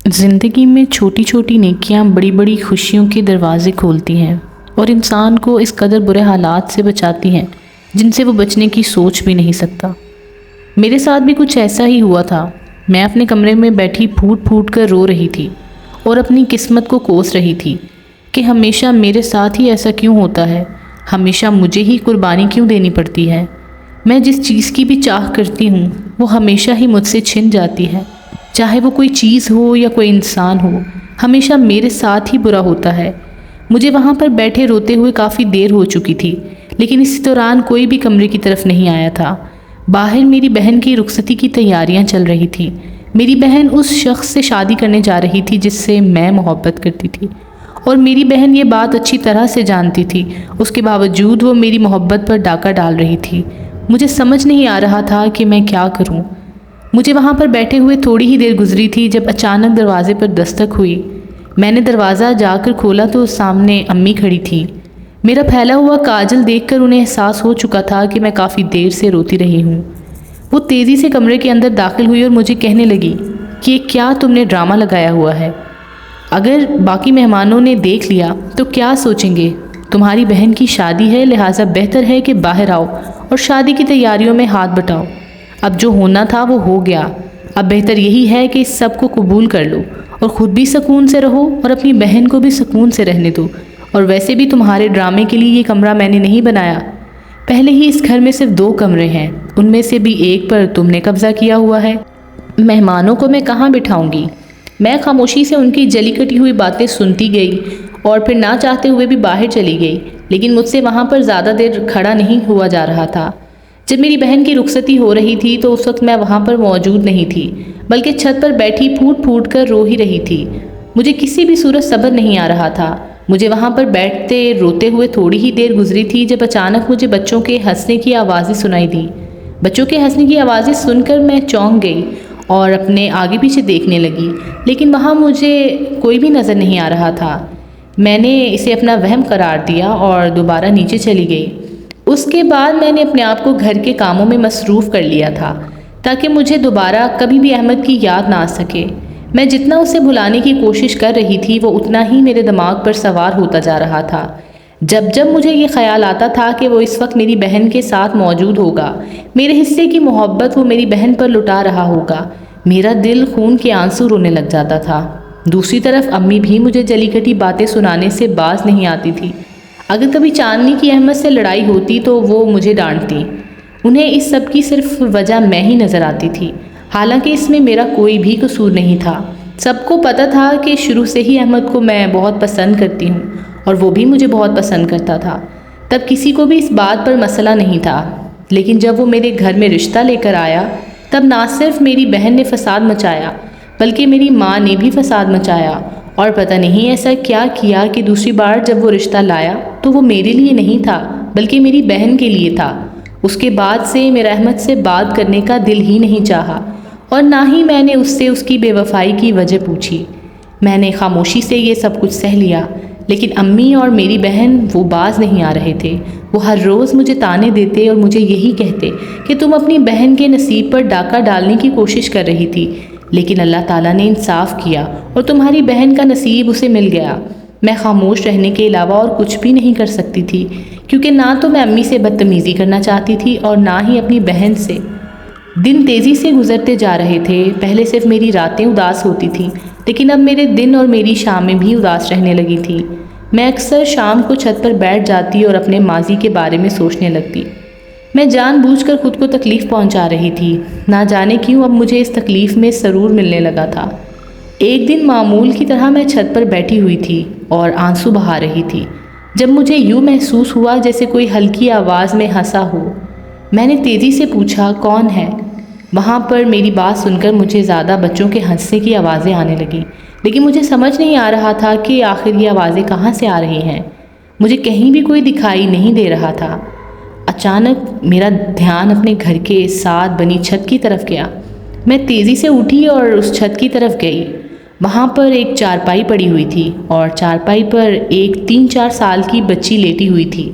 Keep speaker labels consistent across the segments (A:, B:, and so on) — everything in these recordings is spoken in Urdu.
A: زندگی میں چھوٹی چھوٹی نیکیاں بڑی بڑی خوشیوں کے دروازے کھولتی ہیں اور انسان کو اس قدر برے حالات سے بچاتی ہیں جن سے وہ بچنے کی سوچ بھی نہیں سکتا۔ میرے ساتھ بھی کچھ ایسا ہی ہوا تھا۔ میں اپنے کمرے میں بیٹھی پھوٹ پھوٹ کر رو رہی تھی اور اپنی قسمت کو کوس رہی تھی کہ ہمیشہ میرے ساتھ ہی ایسا کیوں ہوتا ہے، ہمیشہ مجھے ہی قربانی کیوں دینی پڑتی ہے۔ میں جس چیز کی بھی چاہ کرتی ہوں وہ ہمیشہ ہی مجھ سے چھن جاتی ہے، چاہے وہ کوئی چیز ہو یا کوئی انسان ہو، ہمیشہ میرے ساتھ ہی برا ہوتا ہے۔ مجھے وہاں پر بیٹھے روتے ہوئے کافی دیر ہو چکی تھی، لیکن اسی دوران کوئی بھی کمرے کی طرف نہیں آیا تھا۔ باہر میری بہن کی رخصتی کی تیاریاں چل رہی تھیں۔ میری بہن اس شخص سے شادی کرنے جا رہی تھی جس سے میں محبت کرتی تھی، اور میری بہن یہ بات اچھی طرح سے جانتی تھی۔ اس کے باوجود وہ میری محبت پر ڈاکہ ڈال رہی تھی۔ مجھے سمجھ نہیں آ رہا تھا کہ میں کیا کروں۔ مجھے وہاں پر بیٹھے ہوئے تھوڑی ہی دیر گزری تھی جب اچانک دروازے پر دستک ہوئی۔ میں نے دروازہ جا کر کھولا تو سامنے امی کھڑی تھی۔ میرا پھیلا ہوا کاجل دیکھ کر انہیں احساس ہو چکا تھا کہ میں کافی دیر سے روتی رہی ہوں۔ وہ تیزی سے کمرے کے اندر داخل ہوئی اور مجھے کہنے لگی کہ یہ کیا تم نے ڈرامہ لگایا ہوا ہے؟ اگر باقی مہمانوں نے دیکھ لیا تو کیا سوچیں گے؟ تمہاری بہن کی شادی ہے، لہٰذا بہتر ہے کہ باہر آؤ اور شادی کی تیاریوں میں ہاتھ بٹاؤ۔ اب جو ہونا تھا وہ ہو گیا، اب بہتر یہی ہے کہ اس سب کو قبول کر لو اور خود بھی سکون سے رہو اور اپنی بہن کو بھی سکون سے رہنے دو۔ اور ویسے بھی تمہارے ڈرامے کے لیے یہ کمرہ میں نے نہیں بنایا۔ پہلے ہی اس گھر میں صرف 2 کمرے ہیں، ان میں سے بھی ایک پر تم نے قبضہ کیا ہوا ہے۔ مہمانوں کو میں کہاں بٹھاؤں گی؟ میں خاموشی سے ان کی جلی کٹی ہوئی باتیں سنتی گئی اور پھر نہ چاہتے ہوئے بھی باہر چلی گئی، لیکن مجھ سے وہاں پر زیادہ دیر کھڑا نہیں ہوا جا رہا تھا۔ جب میری بہن کی رخصتی ہو رہی تھی تو اس وقت میں وہاں پر موجود نہیں تھی، بلکہ چھت پر بیٹھی پھوٹ پھوٹ کر رو ہی رہی تھی۔ مجھے کسی بھی صورت صبر نہیں آ رہا تھا۔ مجھے وہاں پر بیٹھتے روتے ہوئے تھوڑی ہی دیر گزری تھی جب اچانک مجھے بچوں کے ہنسنے کی آوازیں سنائی دی۔ بچوں کے ہنسنے کی آوازیں سن کر میں چونک گئی اور اپنے آگے پیچھے دیکھنے لگی، لیکن وہاں مجھے کوئی بھی نظر نہیں آ رہا تھا۔ میں نے اسے اپنا وہم قرار دیا اور دوبارہ نیچے چلی گئی۔ اس کے بعد میں نے اپنے آپ کو گھر کے کاموں میں مصروف کر لیا تھا تاکہ مجھے دوبارہ کبھی بھی احمد کی یاد نہ آ سکے۔ میں جتنا اسے بھلانے کی کوشش کر رہی تھی وہ اتنا ہی میرے دماغ پر سوار ہوتا جا رہا تھا۔ جب جب مجھے یہ خیال آتا تھا کہ وہ اس وقت میری بہن کے ساتھ موجود ہوگا، میرے حصے کی محبت وہ میری بہن پر لٹا رہا ہوگا، میرا دل خون کے آنسو رونے لگ جاتا تھا۔ دوسری طرف امی بھی مجھے جلی کٹی باتیں سنانے سے باز نہیں آتی تھی۔ اگر کبھی چاندنی کی احمد سے لڑائی ہوتی تو وہ مجھے ڈانٹتی۔ انہیں اس سب کی صرف وجہ میں ہی نظر آتی تھی، حالانکہ اس میں میرا کوئی بھی قصور نہیں تھا۔ سب کو پتہ تھا کہ شروع سے ہی احمد کو میں بہت پسند کرتی ہوں اور وہ بھی مجھے بہت پسند کرتا تھا۔ تب کسی کو بھی اس بات پر مسئلہ نہیں تھا، لیکن جب وہ میرے گھر میں رشتہ لے کر آیا تب نہ صرف میری بہن نے فساد مچایا بلکہ میری ماں نے بھی فساد مچایا، اور پتہ نہیں ایسا کیا کیا کہ دوسری بار جب وہ رشتہ لایا تو وہ میرے لیے نہیں تھا بلکہ میری بہن کے لیے تھا۔ اس کے بعد سے میرا احمد سے بات کرنے کا دل ہی نہیں چاہا اور نہ ہی میں نے اس سے اس کی بے وفائی کی وجہ پوچھی۔ میں نے خاموشی سے یہ سب کچھ سہ لیا، لیکن امی اور میری بہن وہ باز نہیں آ رہے تھے۔ وہ ہر روز مجھے طعنے دیتے اور مجھے یہی کہتے کہ تم اپنی بہن کے نصیب پر ڈاکہ ڈالنے کی کوشش کر رہی تھی، لیکن اللہ تعالیٰ نے انصاف کیا اور تمہاری بہن کا نصیب اسے مل گیا۔ میں خاموش رہنے کے علاوہ اور کچھ بھی نہیں کر سکتی تھی، کیونکہ نہ تو میں امی سے بدتمیزی کرنا چاہتی تھی اور نہ ہی اپنی بہن سے۔ دن تیزی سے گزرتے جا رہے تھے۔ پہلے صرف میری راتیں اداس ہوتی تھیں، لیکن اب میرے دن اور میری شامیں بھی اداس رہنے لگی تھیں۔ میں اکثر شام کو چھت پر بیٹھ جاتی اور اپنے ماضی کے بارے میں سوچنے لگتی۔ میں جان بوجھ کر خود کو تکلیف پہنچا رہی تھی، نہ جانے کیوں اب مجھے اس تکلیف میں سرور ملنے لگا تھا۔ ایک دن معمول کی طرح میں چھت پر بیٹھی ہوئی تھی اور آنسو بہا رہی تھی جب مجھے یوں محسوس ہوا جیسے کوئی ہلکی آواز میں ہنسا ہو۔ میں نے تیزی سے پوچھا، کون ہے؟ وہاں پر میری بات سن کر مجھے زیادہ بچوں کے ہنسنے کی آوازیں آنے لگیں، لیکن مجھے سمجھ نہیں آ رہا تھا کہ آخر یہ آوازیں کہاں سے آ رہی ہیں۔ مجھے کہیں بھی کوئی دکھائی نہیں دے رہا تھا۔ اچانک میرا دھیان اپنے گھر کے ساتھ بنی چھت کی طرف گیا۔ میں تیزی سے اٹھی اور اس چھت کی طرف گئی۔ وہاں پر ایک چارپائی پڑی ہوئی تھی اور چارپائی پر ایک 3-4 سال کی بچی لیٹی ہوئی تھی۔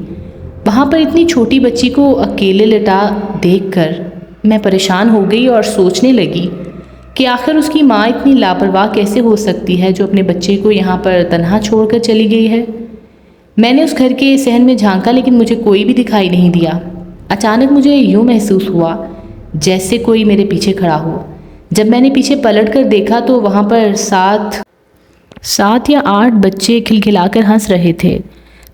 A: وہاں پر اتنی چھوٹی بچی کو اکیلے لٹا دیکھ کر میں پریشان ہو گئی اور سوچنے لگی کہ آخر اس کی ماں اتنی لاپرواہ کیسے ہو سکتی ہے جو اپنے بچے کو یہاں پر تنہا چھوڑ کر چلی گئی ہے۔ میں نے اس گھر کے صحن میں جھانکا لیکن مجھے کوئی بھی دکھائی نہیں دیا۔ اچانک مجھے یوں محسوس ہوا جیسے کوئی میرے پیچھے کھڑا ہو۔ جب میں نے پیچھے پلٹ کر دیکھا تو وہاں پر 7 یا 8 بچے کھلکھلا کر ہنس رہے تھے۔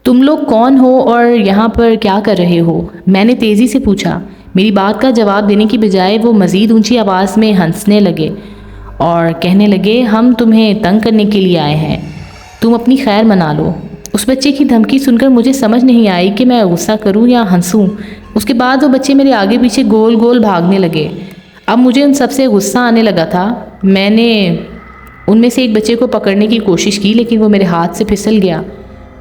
A: تم لوگ کون ہو اور یہاں پر کیا کر رہے ہو؟ میں نے تیزی سے پوچھا۔ میری بات کا جواب دینے کی بجائے وہ مزید اونچی آواز میں ہنسنے لگے اور کہنے لگے، ہم تمہیں تنگ کرنے کے لیے آئے ہیں، تم اپنی خیر منا لو۔ اس بچے کی دھمکی سن کر مجھے سمجھ نہیں آئی کہ میں غصہ کروں یا ہنسوں۔ اس کے بعد وہ بچے میرے آگے پیچھے گول گول بھاگنے لگے۔ اب مجھے ان سب سے غصہ آنے لگا تھا۔ میں نے ان میں سے ایک بچے کو پکڑنے کی کوشش کی لیکن وہ میرے ہاتھ سے پھسل گیا۔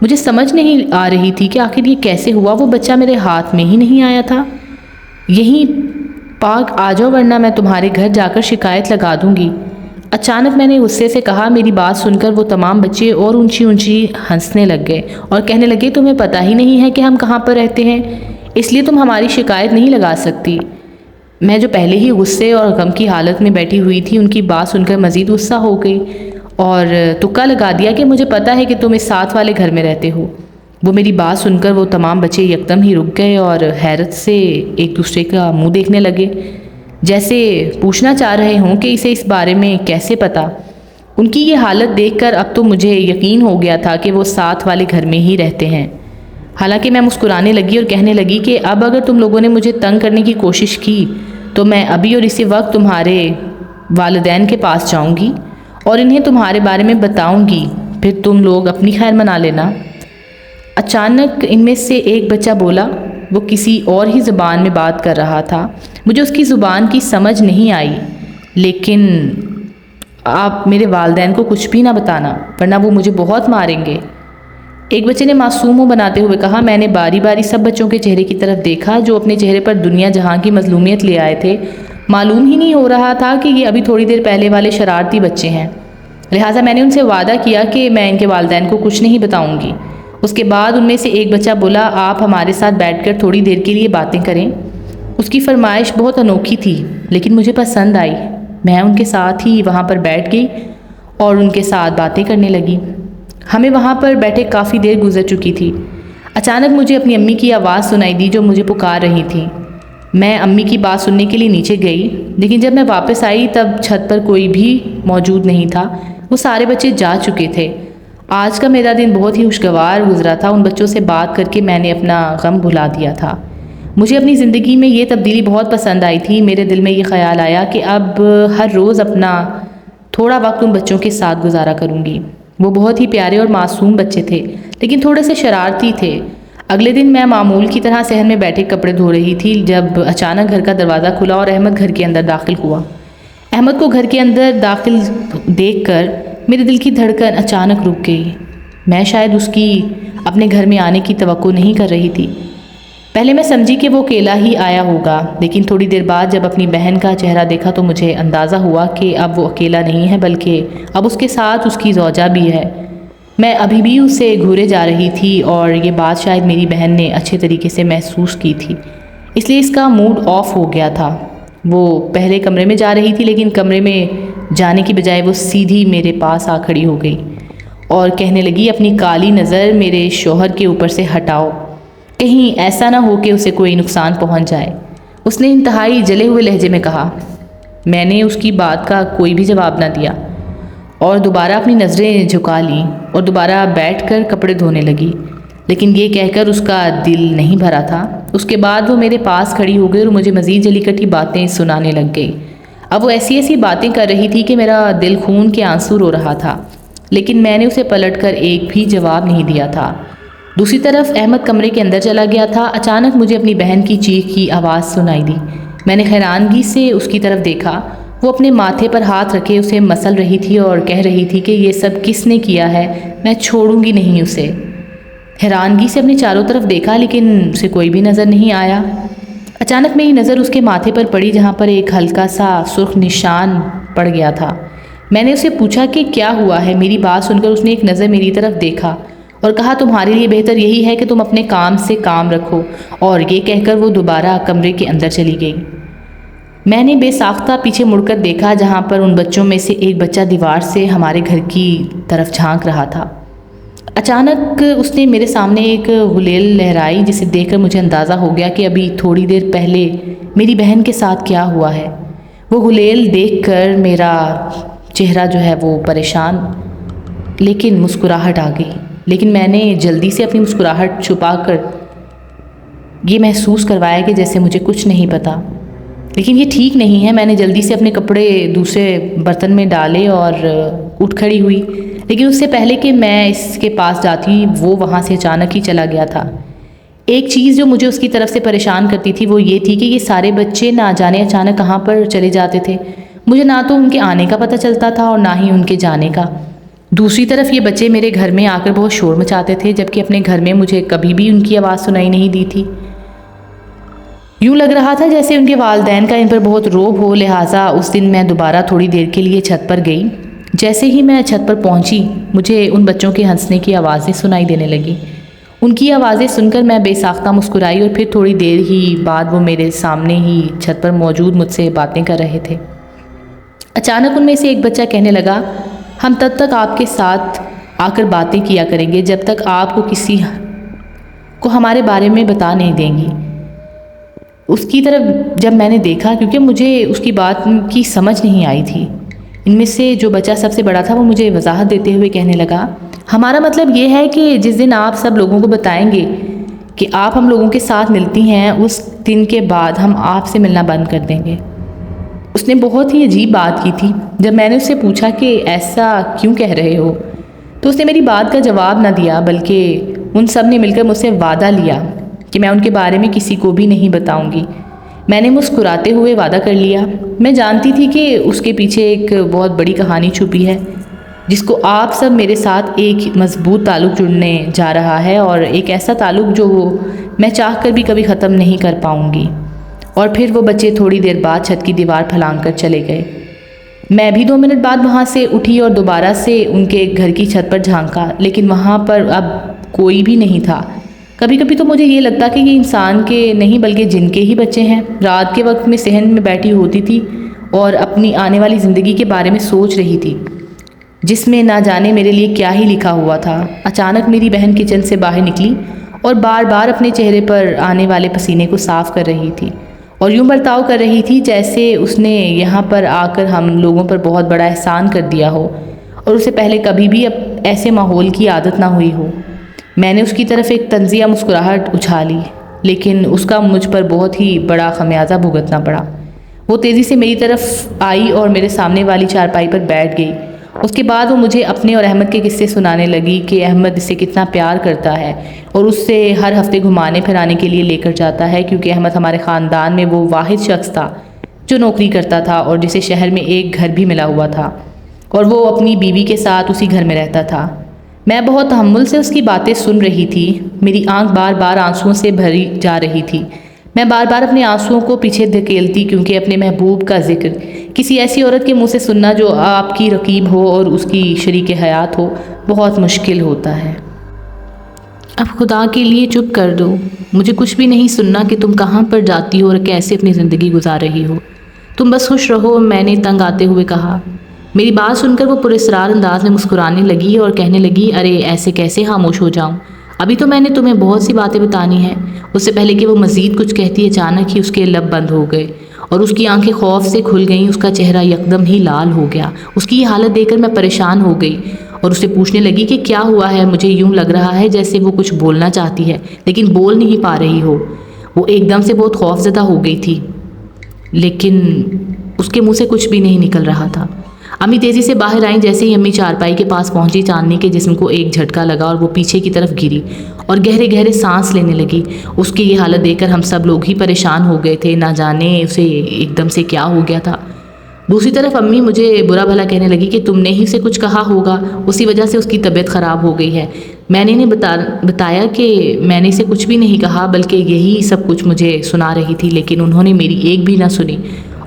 A: مجھے سمجھ نہیں آ رہی تھی کہ آخر یہ کیسے ہوا، وہ بچہ میرے ہاتھ میں ہی نہیں آیا تھا۔ یہیں پاک آ جاؤ ورنہ میں تمہارے گھر جا کر شکایت لگا دوں گی۔ اچانک میں نے غصے سے کہا۔ میری بات سن کر وہ تمام بچے اور اونچی اونچی ہنسنے لگ گئے اور کہنے لگے، تمہیں پتہ ہی نہیں ہے کہ ہم کہاں پر رہتے ہیں، اس لیے تم ہماری شکایت نہیں لگا سکتی۔ میں جو پہلے ہی غصے اور غم کی حالت میں بیٹھی ہوئی تھی ان کی بات سن کر مزید غصہ ہو گئی اور تکا لگا دیا کہ مجھے پتہ ہے کہ تم اس ساتھ والے گھر میں رہتے ہو۔ وہ میری بات سن کر وہ تمام بچے یکدم ہی رک گئے اور حیرت سے ایک دوسرے کا منہ دیکھنے لگے، جیسے پوچھنا چاہ رہے ہوں کہ اسے اس بارے میں کیسے پتہ۔ ان کی یہ حالت دیکھ کر اب تو مجھے یقین ہو گیا تھا کہ وہ ساتھ والے گھر میں ہی رہتے ہیں۔ حالانکہ میں مسکرانے لگی اور کہنے لگی کہ اب اگر تم لوگوں نے مجھے تنگ کرنے کی کوشش کی تو میں ابھی اور اسی وقت تمہارے والدین کے پاس جاؤں گی اور انہیں تمہارے بارے میں بتاؤں گی، پھر تم لوگ اپنی خیر منا لینا۔ اچانک ان میں سے ایک بچہ بولا، وہ کسی اور ہی زبان میں بات کر رہا تھا، مجھے اس کی زبان کی سمجھ نہیں آئی، لیکن آپ میرے والدین کو کچھ بھی نہ بتانا ورنہ وہ مجھے بہت ماریں گے۔ ایک بچے نے معصوم منہ بناتے ہوئے کہا۔ میں نے باری باری سب بچوں کے چہرے کی طرف دیکھا جو اپنے چہرے پر دنیا جہاں کی مظلومیت لے آئے تھے۔ معلوم ہی نہیں ہو رہا تھا کہ یہ ابھی تھوڑی دیر پہلے والے شرارتی بچے ہیں، لہٰذا میں نے ان سے وعدہ کیا کہ میں ان کے والدین کو کچھ نہیں بتاؤں گی۔ اس کے بعد ان میں سے ایک بچہ بولا، آپ ہمارے ساتھ بیٹھ کر تھوڑی دیر کے لیے باتیں کریں۔ اس کی فرمائش بہت انوکھی تھی لیکن مجھے پسند آئی۔ میں ان کے ساتھ ہی وہاں پر بیٹھ گئی اور ان کے ساتھ باتیں کرنے لگی۔ ہمیں وہاں پر بیٹھے کافی دیر گزر چکی تھی۔ اچانک مجھے اپنی امی کی آواز سنائی دی جو مجھے پکار رہی تھی۔ میں امی کی بات سننے کے لیے نیچے گئی لیکن جب میں واپس آئی تب چھت پر کوئی بھی موجود نہیں تھا، وہ سارے بچے جا چکے تھے۔ آج کا میرا دن بہت ہی خوشگوار گزرا تھا۔ ان بچوں سے بات کر کے میں نے اپنا غم بھلا دیا تھا۔ مجھے اپنی زندگی میں یہ تبدیلی بہت پسند آئی تھی۔ میرے دل میں یہ خیال آیا کہ اب ہر روز اپنا تھوڑا وقت ان بچوں کے ساتھ گزارا کروں گی۔ وہ بہت ہی پیارے اور معصوم بچے تھے لیکن تھوڑے سے شرارتی تھے۔ اگلے دن میں معمول کی طرح صحن میں بیٹھے کپڑے دھو رہی تھی جب اچانک گھر کا دروازہ کھلا اور احمد گھر کے اندر داخل ہوا۔ احمد کو گھر کے اندر داخل دیکھ کر میرے دل کی دھڑکن اچانک رک گئی۔ میں شاید اس کی اپنے گھر میں آنے کی توقع نہیں کر رہی تھی۔ پہلے میں سمجھی کہ وہ اکیلا ہی آیا ہوگا لیکن تھوڑی دیر بعد جب اپنی بہن کا چہرہ دیکھا تو مجھے اندازہ ہوا کہ اب وہ اکیلا نہیں ہے بلکہ اب اس کے ساتھ اس کی زوجہ بھی ہے۔ میں ابھی بھی اس سے گھورے جا رہی تھی اور یہ بات شاید میری بہن نے اچھے طریقے سے محسوس کی تھی، اس لیے اس کا موڈ آف ہو گیا تھا۔ وہ پہلے کمرے میں جا رہی تھی لیکن کمرے میں جانے کی بجائے وہ سیدھی میرے پاس آ کھڑی ہو گئی اور کہنے لگی، اپنی کالی نظر میرے شوہر کے اوپر سے ہٹاؤ، کہیں ایسا نہ ہو کہ اسے کوئی نقصان پہنچ جائے۔ اس نے انتہائی جلے ہوئے لہجے میں کہا۔ میں نے اس کی بات کا کوئی بھی جواب نہ دیا اور دوبارہ اپنی نظریں جھکا لیں اور دوبارہ بیٹھ کر کپڑے دھونے لگی، لیکن یہ کہہ کر اس کا دل نہیں بھرا تھا۔ اس کے بعد وہ میرے پاس کھڑی ہو گئی اور مجھے مزید جلی کٹی باتیں سنانے لگ گئی۔ اب وہ ایسی ایسی باتیں کر رہی تھی کہ میرا دل خون کے آنسو رو رہا تھا، لیکن میں نے اسے پلٹ کر ایک بھی جواب نہیں دیا تھا۔ دوسری طرف احمد کمرے کے اندر چلا گیا تھا۔ اچانک مجھے اپنی بہن کی چیخ کی آواز سنائی دی۔ میں نے حیرانگی سے اس کی طرف دیکھا۔ وہ اپنے ماتھے پر ہاتھ رکھے اسے مسل رہی تھی اور کہہ رہی تھی کہ یہ سب کس نے کیا ہے، میں چھوڑوں گی نہیں اسے۔ حیرانگی سے اپنے چاروں طرف دیکھا لیکن اسے کوئی بھی نظر نہیں آیا۔ اچانک میری نظر اس کے ماتھے پر پڑی جہاں پر ایک ہلکا سا سرخ نشان پڑ گیا تھا۔ میں نے اسے پوچھا کہ کیا ہوا ہے۔ میری بات سن کر اس نے ایک نظر میری طرف دیکھا اور کہا، تمہارے لیے بہتر یہی ہے کہ تم اپنے کام سے کام رکھو، اور یہ کہہ کر وہ دوبارہ کمرے کے اندر چلی گئی۔ میں نے بے ساختہ پیچھے مڑ کر دیکھا جہاں پر ان بچوں میں سے ایک بچہ دیوار سے ہمارے گھر کی طرف جھانک رہا تھا۔ اچانک اس نے میرے سامنے ایک غلیل لہرائی جسے دیکھ کر مجھے اندازہ ہو گیا کہ ابھی تھوڑی دیر پہلے میری بہن کے ساتھ کیا ہوا ہے۔ وہ غلیل دیکھ کر میرا چہرہ جو ہے وہ پریشان لیکن مسکراہٹ آ گئی، لیکن میں نے جلدی سے اپنی مسکراہٹ چھپا کر یہ محسوس کروایا کہ جیسے مجھے کچھ نہیں پتا۔ لیکن یہ ٹھیک نہیں ہے۔ میں نے جلدی سے اپنے کپڑے دوسرے برتن میں ڈالے اور اٹھ کھڑی ہوئی، لیکن اس سے پہلے کہ میں اس کے پاس جاتی وہ وہاں سے اچانک ہی چلا گیا تھا۔ ایک چیز جو مجھے اس کی طرف سے پریشان کرتی تھی وہ یہ تھی کہ یہ سارے بچے نہ جانے اچانک کہاں پر چلے جاتے تھے۔ مجھے نہ تو ان کے آنے کا پتہ چلتا تھا اور نہ ہی ان کے جانے کا۔ دوسری طرف یہ بچے میرے گھر میں آ کر بہت شور مچاتے تھے، جبکہ اپنے گھر میں مجھے کبھی بھی ان کی آواز سنائی نہیں دی تھی۔ یوں لگ رہا تھا جیسے ان کے والدین کا ان پر بہت رعب ہو، لہٰذا اس دن میں دوبارہ تھوڑی دیر کے لیے چھت پر گئی۔ جیسے ہی میں چھت پر پہنچی مجھے ان بچوں کے ہنسنے کی آوازیں سنائی دینے لگیں۔ ان کی آوازیں سن کر میں بے ساختہ مسکرائی اور پھر تھوڑی دیر ہی بعد وہ میرے سامنے ہی چھت پر موجود مجھ سے باتیں کر رہے تھے۔ اچانک ان میں سے ایک بچہ کہنے لگا، ہم تب تک آپ کے ساتھ آ کر باتیں کیا کریں گے جب تک آپ کو کسی کو ہمارے بارے میں بتا نہیں دیں گی۔ اس کی طرف جب میں نے دیکھا، کیونکہ مجھے اس کی بات کی سمجھ نہیں آئی تھی، ان میں سے جو بچہ سب سے بڑا تھا وہ مجھے وضاحت دیتے ہوئے کہنے لگا، ہمارا مطلب یہ ہے کہ جس دن آپ سب لوگوں کو بتائیں گے کہ آپ ہم لوگوں کے ساتھ ملتی ہیں، اس دن کے بعد ہم آپ سے ملنا بند کر دیں گے۔ اس نے بہت ہی عجیب بات کی تھی۔ جب میں نے اس سے پوچھا کہ ایسا کیوں کہہ رہے ہو، تو اس نے میری بات کا جواب نہ دیا، بلکہ ان سب نے مل کر مجھ سے وعدہ لیا کہ میں ان کے بارے میں کسی کو بھی نہیں بتاؤں گی۔ میں نے مسکراتے ہوئے وعدہ کر لیا۔ میں جانتی تھی کہ اس کے پیچھے ایک بہت بڑی کہانی چھپی ہے، جس کو آپ سب میرے ساتھ ایک مضبوط تعلق جڑنے جا رہا ہے، اور ایک ایسا تعلق جو میں چاہ کر بھی کبھی ختم نہیں کر پاؤں گی۔ اور پھر وہ بچے تھوڑی دیر بعد چھت کی دیوار پھلانگ کر چلے گئے۔ میں بھی 2 منٹ بعد وہاں سے اٹھی اور دوبارہ سے ان کے گھر کی چھت پر جھانکا، لیکن وہاں پر اب کوئی بھی نہیں تھا۔ کبھی کبھی تو مجھے یہ لگتا کہ یہ انسان کے نہیں بلکہ جن کے ہی بچے ہیں۔ رات کے وقت میں صحن میں بیٹھی ہوتی تھی اور اپنی آنے والی زندگی کے بارے میں سوچ رہی تھی، جس میں نہ جانے میرے لیے کیا ہی لکھا ہوا تھا۔ اچانک میری بہن کچن سے باہر نکلی اور بار بار اپنے چہرے پر آنے والے پسینے کو صاف کر رہی تھی، اور یوں برتاؤ کر رہی تھی جیسے اس نے یہاں پر آ کر ہم لوگوں پر بہت بڑا احسان کر دیا ہو اور اسے پہلے کبھی بھی ایسے ماحول کی عادت نہ ہوئی ہو۔ میں نے اس کی طرف ایک طنزیہ مسکراہٹ اچھالی، لیکن اس کا مجھ پر بہت ہی بڑا خمیازہ بھگتنا پڑا۔ وہ تیزی سے میری طرف آئی اور میرے سامنے والی چارپائی پر بیٹھ گئی۔ اس کے بعد وہ مجھے اپنے اور احمد کے قصے سنانے لگی کہ احمد اسے کتنا پیار کرتا ہے اور اس سے ہر ہفتے گھمانے پھرانے کے لیے لے کر جاتا ہے، کیونکہ احمد ہمارے خاندان میں وہ واحد شخص تھا جو نوکری کرتا تھا اور جسے شہر میں ایک گھر بھی ملا ہوا تھا، اور وہ اپنی بیوی کے ساتھ اسی گھر میں رہتا تھا۔ میں بہت تحمل سے اس کی باتیں سن رہی تھی۔ میری آنکھ بار بار آنسوؤں سے بھری جا رہی تھی۔ میں بار بار اپنے آنسوؤں کو پیچھے دھکیلتی، کیونکہ اپنے محبوب کا ذکر کسی ایسی عورت کے منہ سے سننا جو آپ کی رقیب ہو اور اس کی شریک حیات ہو بہت مشکل ہوتا ہے۔ اب خدا کے لیے چپ کر دو، مجھے کچھ بھی نہیں سننا کہ تم کہاں پر جاتی ہو اور کیسے اپنی زندگی گزار رہی ہو، تم بس خوش رہو، میں نے تنگ آتے ہوئے کہا۔ میری بات سن کر وہ پراسرار انداز میں مسکرانے لگی اور کہنے لگی، ارے ایسے کیسے خاموش ہو جاؤں، ابھی تو میں نے تمہیں بہت سی باتیں بتانی ہیں۔ اس سے پہلے کہ وہ مزید کچھ کہتی اچانک ہی اس کے لب بند ہو گئے اور اس کی آنکھیں خوف سے کھل گئیں۔ اس کا چہرہ یکدم ہی لال ہو گیا۔ اس کی یہ حالت دیکھ کر میں پریشان ہو گئی اور اسے پوچھنے لگی کہ کیا ہوا ہے۔ مجھے یوں لگ رہا ہے جیسے وہ کچھ بولنا چاہتی ہے لیکن بول نہیں پا رہی ہو۔ وہ ایک دم سے بہت خوف زدہ ہو گئی تھی، لیکن اس کے منہ سے کچھ بھی نہیں نکل رہا تھا۔ امی تیزی سے باہر آئیں۔ جیسے ہی امی چارپائی کے پاس پہنچی، چاندنی کے جسم کو ایک جھٹکا لگا اور وہ پیچھے کی طرف گری اور گہرے گہرے سانس لینے لگی۔ اس کی یہ حالت دیکھ کر ہم سب لوگ ہی پریشان ہو گئے تھے، نہ جانے اسے ایک دم سے کیا ہو گیا تھا۔ دوسری طرف امی مجھے برا بھلا کہنے لگی کہ تم نے ہی اسے کچھ کہا ہوگا، اسی وجہ سے اس کی طبیعت خراب ہو گئی ہے۔ میں نے انہیں بتایا کہ میں نے اسے کچھ بھی نہیں کہا، بلکہ یہی سب کچھ مجھے سنا رہی تھی، لیکن انہوں نے میری ایک بھی نہ سنی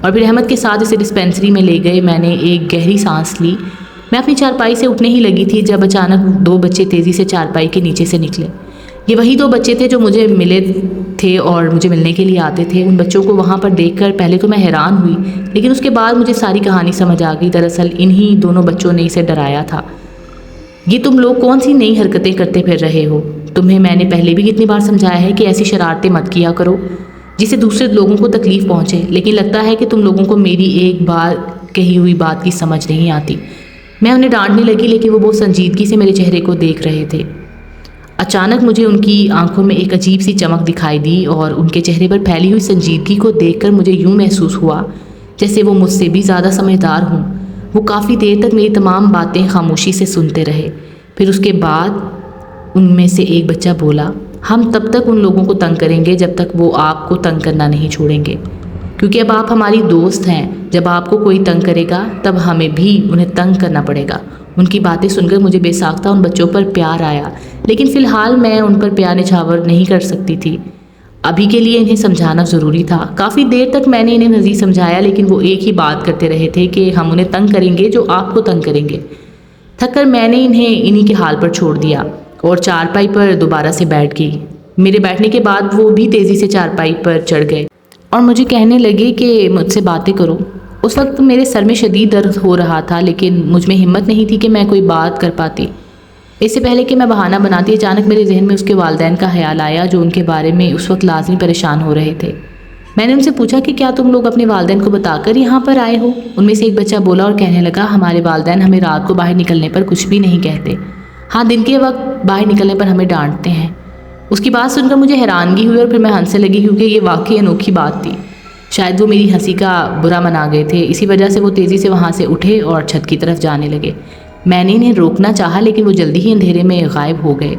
A: اور پھر احمد کے ساتھ اسے ڈسپینسری میں لے گئے۔ میں نے ایک گہری سانس لی۔ میں اپنی چارپائی سے اٹھنے ہی لگی تھی جب اچانک 2 بچے تیزی سے چارپائی کے نیچے سے نکلے۔ یہ وہی 2 بچے تھے جو مجھے ملے تھے اور مجھے ملنے کے لیے آتے تھے، ان بچوں کو وہاں پر دیکھ کر پہلے تو میں حیران ہوئی، لیکن اس کے بعد مجھے ساری کہانی سمجھ آ گئی۔ دراصل انہی دونوں بچوں نے اسے ڈرایا تھا۔ یہ تم لوگ کون سی نئی حرکتیں کرتے پھر رہے ہو؟ تمہیں میں نے پہلے بھی کتنی بار سمجھایا ہے کہ ایسی شرارتیں مت کیا کرو جس سے دوسرے لوگوں کو تکلیف پہنچے، لیکن لگتا ہے کہ تم لوگوں کو میری ایک بار کہی ہوئی بات کی سمجھ نہیں آتی۔ میں انہیں ڈانٹنے لگی، لیکن وہ بہت سنجیدگی سے میرے چہرے کو دیکھ رہے تھے۔ اچانک مجھے ان کی آنکھوں میں ایک عجیب سی چمک دکھائی دی اور ان کے چہرے پر پھیلی ہوئی سنجیدگی کو دیکھ کر مجھے یوں محسوس ہوا جیسے وہ مجھ سے بھی زیادہ سمجھدار ہوں۔ وہ کافی دیر تک میری تمام باتیں خاموشی سے سنتے رہے، پھر اس کے بعد ان میں سے ایک بچہ بولا، ہم تب تک ان لوگوں کو تنگ کریں گے جب تک وہ آپ کو تنگ کرنا نہیں چھوڑیں گے، کیونکہ اب آپ ہماری دوست ہیں۔ جب آپ کو کوئی تنگ کرے گا تب ہمیں بھی انہیں تنگ کرنا پڑے گا۔ ان کی باتیں سن کر مجھے بے ساختہ ان بچوں پر پیار آیا، لیکن فی الحال میں ان پر پیار نچھاور نہیں کر سکتی تھی۔ ابھی کے لیے انہیں سمجھانا ضروری تھا۔ کافی دیر تک میں نے انہیں مزید سمجھایا، لیکن وہ ایک ہی بات کرتے رہے تھے کہ ہم انہیں تنگ کریں گے جو آپ کو تنگ کریں گے۔ تھک کر میں نے انہیں انہی کے حال پر چھوڑ دیا اور چارپائی پر دوبارہ سے بیٹھ گئی۔ میرے بیٹھنے کے بعد وہ بھی تیزی سے چارپائی پر چڑھ گئے اور مجھے کہنے لگے کہ مجھ سے باتیں کرو۔ اس وقت میرے سر میں شدید درد ہو رہا تھا، لیکن مجھ میں ہمت نہیں تھی کہ میں کوئی بات کر پاتی۔ اس سے پہلے کہ میں بہانہ بناتی، اچانک میرے ذہن میں اس کے والدین کا خیال آیا جو ان کے بارے میں اس وقت لازمی پریشان ہو رہے تھے۔ میں نے ان سے پوچھا کہ کیا تم لوگ اپنے والدین کو بتا کر یہاں پر آئے ہو؟ ان میں سے ایک بچہ بولا اور کہنے لگا، ہمارے والدین ہمیں رات کو باہر نکلنے پر کچھ بھی نہیں کہتے، ہاں دن کے وقت باہر نکلنے پر ہمیں ڈانٹتے ہیں۔ اس کی بات سن کر مجھے حیرانگی ہوئی اور پھر میں ہنسنے لگی، کیونکہ یہ واقعی انوکھی بات تھی۔ شاید وہ میری ہنسی کا برا منا گئے تھے، اسی وجہ سے وہ تیزی سے وہاں سے اٹھے اور چھت کی طرف جانے لگے۔ میں نے انہیں روکنا چاہا، لیکن وہ جلدی ہی اندھیرے میں غائب ہو گئے۔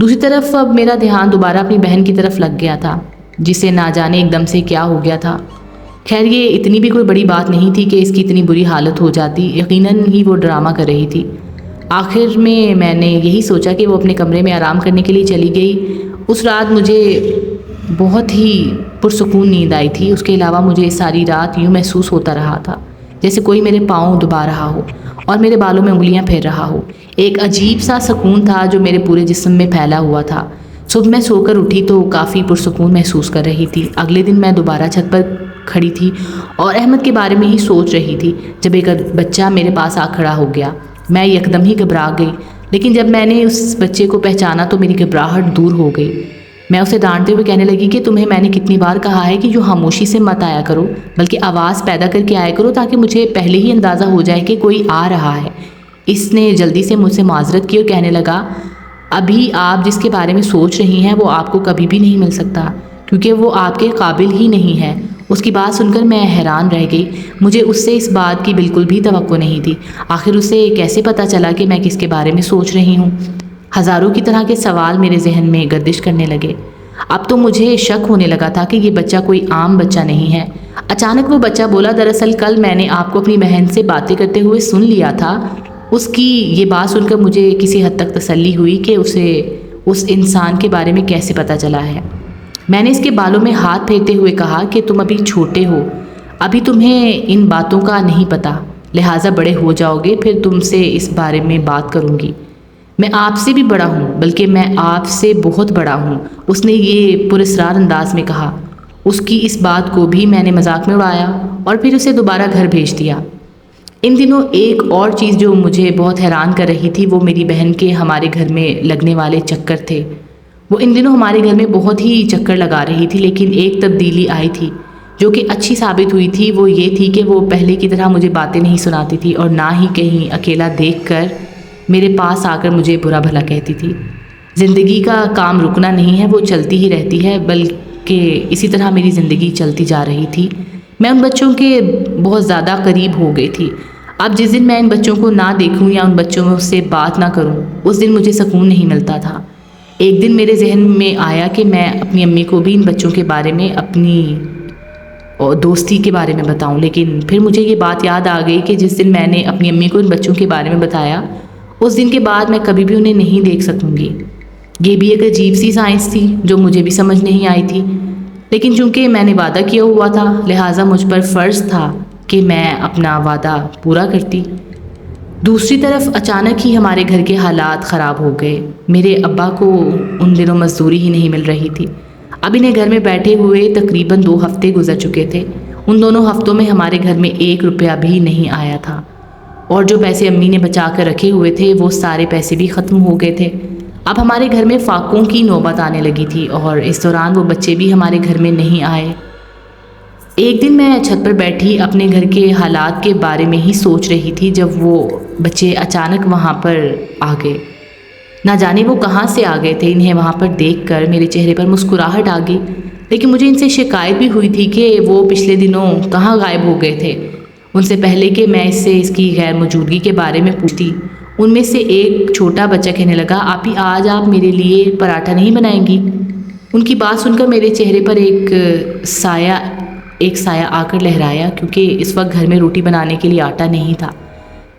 A: دوسری طرف اب میرا دھیان دوبارہ اپنی بہن کی طرف لگ گیا تھا، جسے نہ جانے ایک دم سے کیا ہو گیا تھا۔ خیر یہ اتنی بھی کوئی بڑی بات نہیں تھی کہ اس کی اتنی بری حالت ہو جاتی، یقیناً ہی وہ ڈرامہ کر رہی تھی۔ آخر میں نے یہی سوچا کہ وہ اپنے کمرے میں آرام کرنے کے لیے چلی گئی۔ اس رات مجھے بہت ہی پرسکون نیند آئی تھی۔ اس کے علاوہ مجھے ساری رات یوں محسوس ہوتا رہا تھا جیسے کوئی میرے پاؤں دبا رہا ہو اور میرے بالوں میں انگلیاں پھیر رہا ہو۔ ایک عجیب سا سکون تھا جو میرے پورے جسم میں پھیلا ہوا تھا۔ صبح میں سو کر اٹھی تو کافی پرسکون محسوس کر رہی تھی۔ اگلے دن میں دوبارہ چھت پر کھڑی تھی اور احمد کے بارے میں ہی سوچ رہی تھی جب ایک بچہ میرے پاس آ کھڑا ہو گیا۔ میں یکدم ہی گھبرا گئی، لیکن جب میں نے اس بچے کو پہچانا تو میری گھبراہٹ دور ہو گئی۔ میں اسے ڈانٹتے ہوئے کہنے لگی کہ تمہیں میں نے کتنی بار کہا ہے کہ یوں خاموشی سے مت آیا کرو، بلکہ آواز پیدا کر کے آیا کرو تاکہ مجھے پہلے ہی اندازہ ہو جائے کہ کوئی آ رہا ہے۔ اس نے جلدی سے مجھ سے معذرت کی اور کہنے لگا، ابھی آپ جس کے بارے میں سوچ رہی ہیں وہ آپ کو کبھی بھی نہیں مل سکتا، کیونکہ وہ آپ کے قابل ہی نہیں ہے۔ اس کی بات سن کر میں حیران رہ گئی۔ مجھے اس سے اس بات کی بالکل بھی توقع نہیں تھی۔ آخر اسے کیسے پتہ چلا کہ میں کس کے بارے میں سوچ رہی ہوں؟ ہزاروں کی طرح کے سوال میرے ذہن میں گردش کرنے لگے۔ اب تو مجھے شک ہونے لگا تھا کہ یہ بچہ کوئی عام بچہ نہیں ہے۔ اچانک وہ بچہ بولا، دراصل کل میں نے آپ کو اپنی بہن سے باتیں کرتے ہوئے سن لیا تھا۔ اس کی یہ بات سن کر مجھے کسی حد تک تسلی ہوئی کہ اسے اس انسان کے بارے میں کیسے پتہ چلا ہے۔ میں نے اس کے بالوں میں ہاتھ پھیرتے ہوئے کہا کہ تم ابھی چھوٹے ہو، ابھی تمہیں ان باتوں کا نہیں پتہ، لہٰذا بڑے ہو جاؤ گے پھر تم سے اس بارے میں بات کروں گی۔ میں آپ سے بھی بڑا ہوں، بلکہ میں آپ سے بہت بڑا ہوں، اس نے یہ پراسرار انداز میں کہا۔ اس کی اس بات کو بھی میں نے مذاق میں اڑایا اور پھر اسے دوبارہ گھر بھیج دیا۔ ان دنوں ایک اور چیز جو مجھے بہت حیران کر رہی تھی وہ میری بہن کے ہمارے گھر میں لگنے والے چکر تھے۔ وہ ان دنوں ہمارے گھر میں بہت ہی چکر لگا رہی تھی، لیکن ایک تبدیلی آئی تھی جو کہ اچھی ثابت ہوئی تھی۔ وہ یہ تھی کہ وہ پہلے کی طرح مجھے باتیں نہیں سناتی تھی اور نہ ہی کہیں اکیلا دیکھ کر میرے پاس آ کر مجھے برا بھلا کہتی تھی۔ زندگی کا کام رکنا نہیں ہے، وہ چلتی ہی رہتی ہے، بلکہ اسی طرح میری زندگی چلتی جا رہی تھی۔ میں ان بچوں کے بہت زیادہ قریب ہو گئی تھی۔ اب جس دن میں ان بچوں کو نہ دیکھوں یا ان بچوں سے بات نہ کروں اس دن مجھے سکون نہیں ملتا تھا۔ ایک دن میرے ذہن میں آیا کہ میں اپنی امی کو بھی ان بچوں کے بارے میں، اپنی دوستی کے بارے میں بتاؤں، لیکن پھر مجھے یہ بات یاد آ گئی کہ جس دن میں نے اپنی امی کو ان بچوں کے بارے میں بتایا اس دن کے بعد میں کبھی بھی انہیں نہیں دیکھ سکوں گی۔ یہ بھی ایک عجیب سی سائنس تھی جو مجھے بھی سمجھ نہیں آئی تھی، لیکن چونکہ میں نے وعدہ کیا ہوا تھا لہٰذا مجھ پر فرض تھا کہ میں اپنا وعدہ پورا کرتی۔ دوسری طرف اچانک ہی ہمارے گھر کے حالات خراب ہو گئے۔ میرے ابا کو ان دنوں مزدوری ہی نہیں مل رہی تھی۔ اب انہیں گھر میں بیٹھے ہوئے تقریباً 2 ہفتے گزر چکے تھے۔ ان دونوں ہفتوں میں ہمارے گھر میں 1 روپیہ بھی نہیں آیا تھا، اور جو پیسے امی نے بچا کر رکھے ہوئے تھے وہ سارے پیسے بھی ختم ہو گئے تھے۔ اب ہمارے گھر میں فاقوں کی نوبت آنے لگی تھی، اور اس دوران وہ بچے بھی ہمارے گھر میں نہیں آئے۔ ایک دن میں چھت پر بیٹھی اپنے گھر کے حالات کے بارے میں ہی سوچ رہی تھی جب وہ بچے اچانک وہاں پر آ گئے۔ نہ جانے وہ کہاں سے آ گئے تھے، انہیں وہاں پر دیکھ کر میرے چہرے پر مسکراہٹ آ گئی، لیکن مجھے ان سے شکایت بھی ہوئی تھی کہ وہ پچھلے دنوں کہاں غائب ہو گئے تھے۔ ان سے پہلے کہ میں اس سے اس کی غیر موجودگی کے بارے میں پوچھتی، ان میں سے ایک چھوٹا بچہ کہنے لگا، آپی آج آپ میرے لیے پراٹھا نہیں بنائیں گی؟ ان کی بات سن کر میرے چہرے پر ایک سایہ آ کر لہرایا، کیونکہ اس وقت گھر میں روٹی بنانے کے لیے آٹا نہیں تھا۔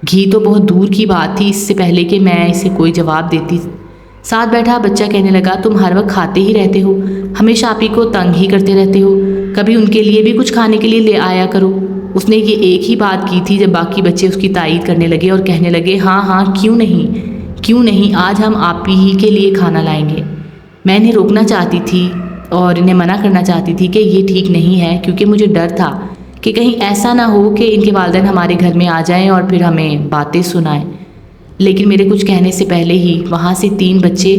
A: گھی تو بہت دور کی بات تھی، اس سے پہلے کہ میں اسے کوئی جواب دیتی، ساتھ بیٹھا بچہ کہنے لگا، تم ہر وقت کھاتے ہی رہتے ہو، ہمیشہ آپ ہی کو تنگ ہی کرتے رہتے ہو، کبھی ان کے لیے بھی کچھ کھانے کے لیے لے آیا کرو۔ اس نے یہ ایک ہی بات کی تھی جب باقی بچے اس کی تائید کرنے لگے اور کہنے لگے، ہاں ہاں کیوں نہیں، آج ہم آپ ہی کے لیے کھانا لائیں گے۔ میں انہیں روکنا چاہتی تھی اور انہیں منع کرنا چاہتی تھی کہ یہ ٹھیک نہیں ہے، کیونکہ مجھے ڈر تھا کہ کہیں ایسا نہ ہو کہ ان کے والدین ہمارے گھر میں آ جائیں اور پھر ہمیں باتیں سنائیں۔ لیکن میرے کچھ کہنے سے پہلے ہی وہاں سے 3 بچے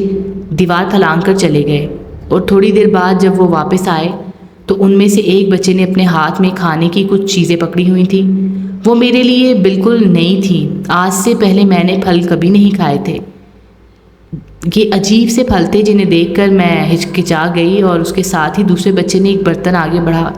A: دیوار پھلانگ کر چلے گئے، اور تھوڑی دیر بعد جب وہ واپس آئے تو ان میں سے ایک بچے نے اپنے ہاتھ میں کھانے کی کچھ چیزیں پکڑی ہوئی تھیں۔ وہ میرے لیے بالکل نئی تھیں، آج سے پہلے میں نے پھل کبھی نہیں کھائے تھے۔ یہ عجیب سے پھل تھے جنہیں دیکھ کر میں ہچکچا گئی، اور اس کے ساتھ ہی دوسرے بچے نے ایک برتن آگے بڑھا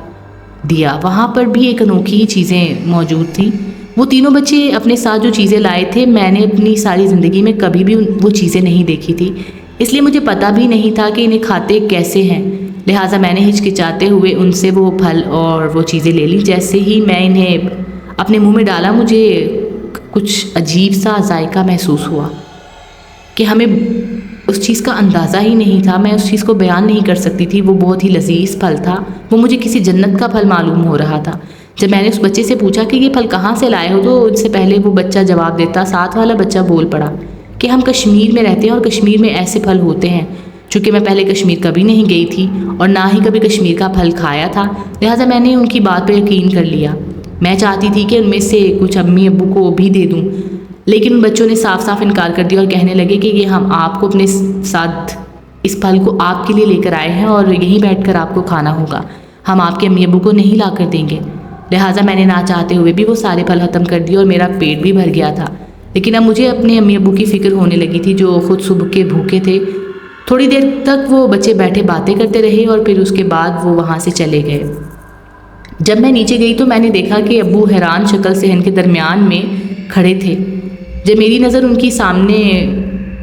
A: دیا، وہاں پر بھی ایک انوکھی چیزیں موجود تھیں۔ وہ تینوں بچے اپنے ساتھ جو چیزیں لائے تھے، میں نے اپنی ساری زندگی میں کبھی بھی وہ چیزیں نہیں دیکھی تھی، اس لیے مجھے پتہ بھی نہیں تھا کہ انہیں کھاتے کیسے ہیں، لہٰذا میں نے ہچکچاتے ہوئے ان سے وہ پھل اور وہ چیزیں لے لیں۔ جیسے ہی میں انہیں اپنے منہ میں ڈالا، مجھے کچھ عجیب سا ذائقہ محسوس ہوا کہ ہمیں اس چیز کا اندازہ ہی نہیں تھا، میں اس چیز کو بیان نہیں کر سکتی تھی۔ وہ بہت ہی لذیذ پھل تھا، وہ مجھے کسی جنت کا پھل معلوم ہو رہا تھا۔ جب میں نے اس بچے سے پوچھا کہ یہ پھل کہاں سے لائے ہو، تو ان سے پہلے وہ بچہ جواب دیتا، ساتھ والا بچہ بول پڑا کہ ہم کشمیر میں رہتے ہیں اور کشمیر میں ایسے پھل ہوتے ہیں۔ چونکہ میں پہلے کشمیر کبھی نہیں گئی تھی اور نہ ہی کبھی کشمیر کا پھل کھایا تھا، لہٰذا میں نے ان کی بات پہ یقین کر لیا۔ میں چاہتی تھی کہ ان میں سے کچھ امی ابو کو بھی دے دوں، لیکن ان بچوں نے صاف صاف انکار کر دیا اور کہنے لگے کہ یہ ہم آپ کو اپنے ساتھ اس پھل کو آپ کے لیے لے کر آئے ہیں اور یہیں بیٹھ کر آپ کو کھانا ہوگا، ہم آپ کے امی ابو کو نہیں لا کر دیں گے۔ لہٰذا میں نے نہ چاہتے ہوئے بھی وہ سارے پھل ختم کر دیے اور میرا پیٹ بھی بھر گیا تھا، لیکن اب مجھے اپنے امی ابو کی فکر ہونے لگی تھی جو خود صبح کے بھوکے تھے۔ تھوڑی دیر تک وہ بچے بیٹھے باتیں کرتے رہے اور پھر اس کے بعد وہ وہاں سے چلے گئے۔ جب میں نیچے گئی تو میں نے دیکھا کہ ابو حیران شکل سے ان کے درمیان میں کھڑے تھے۔ جب میری نظر ان کی سامنے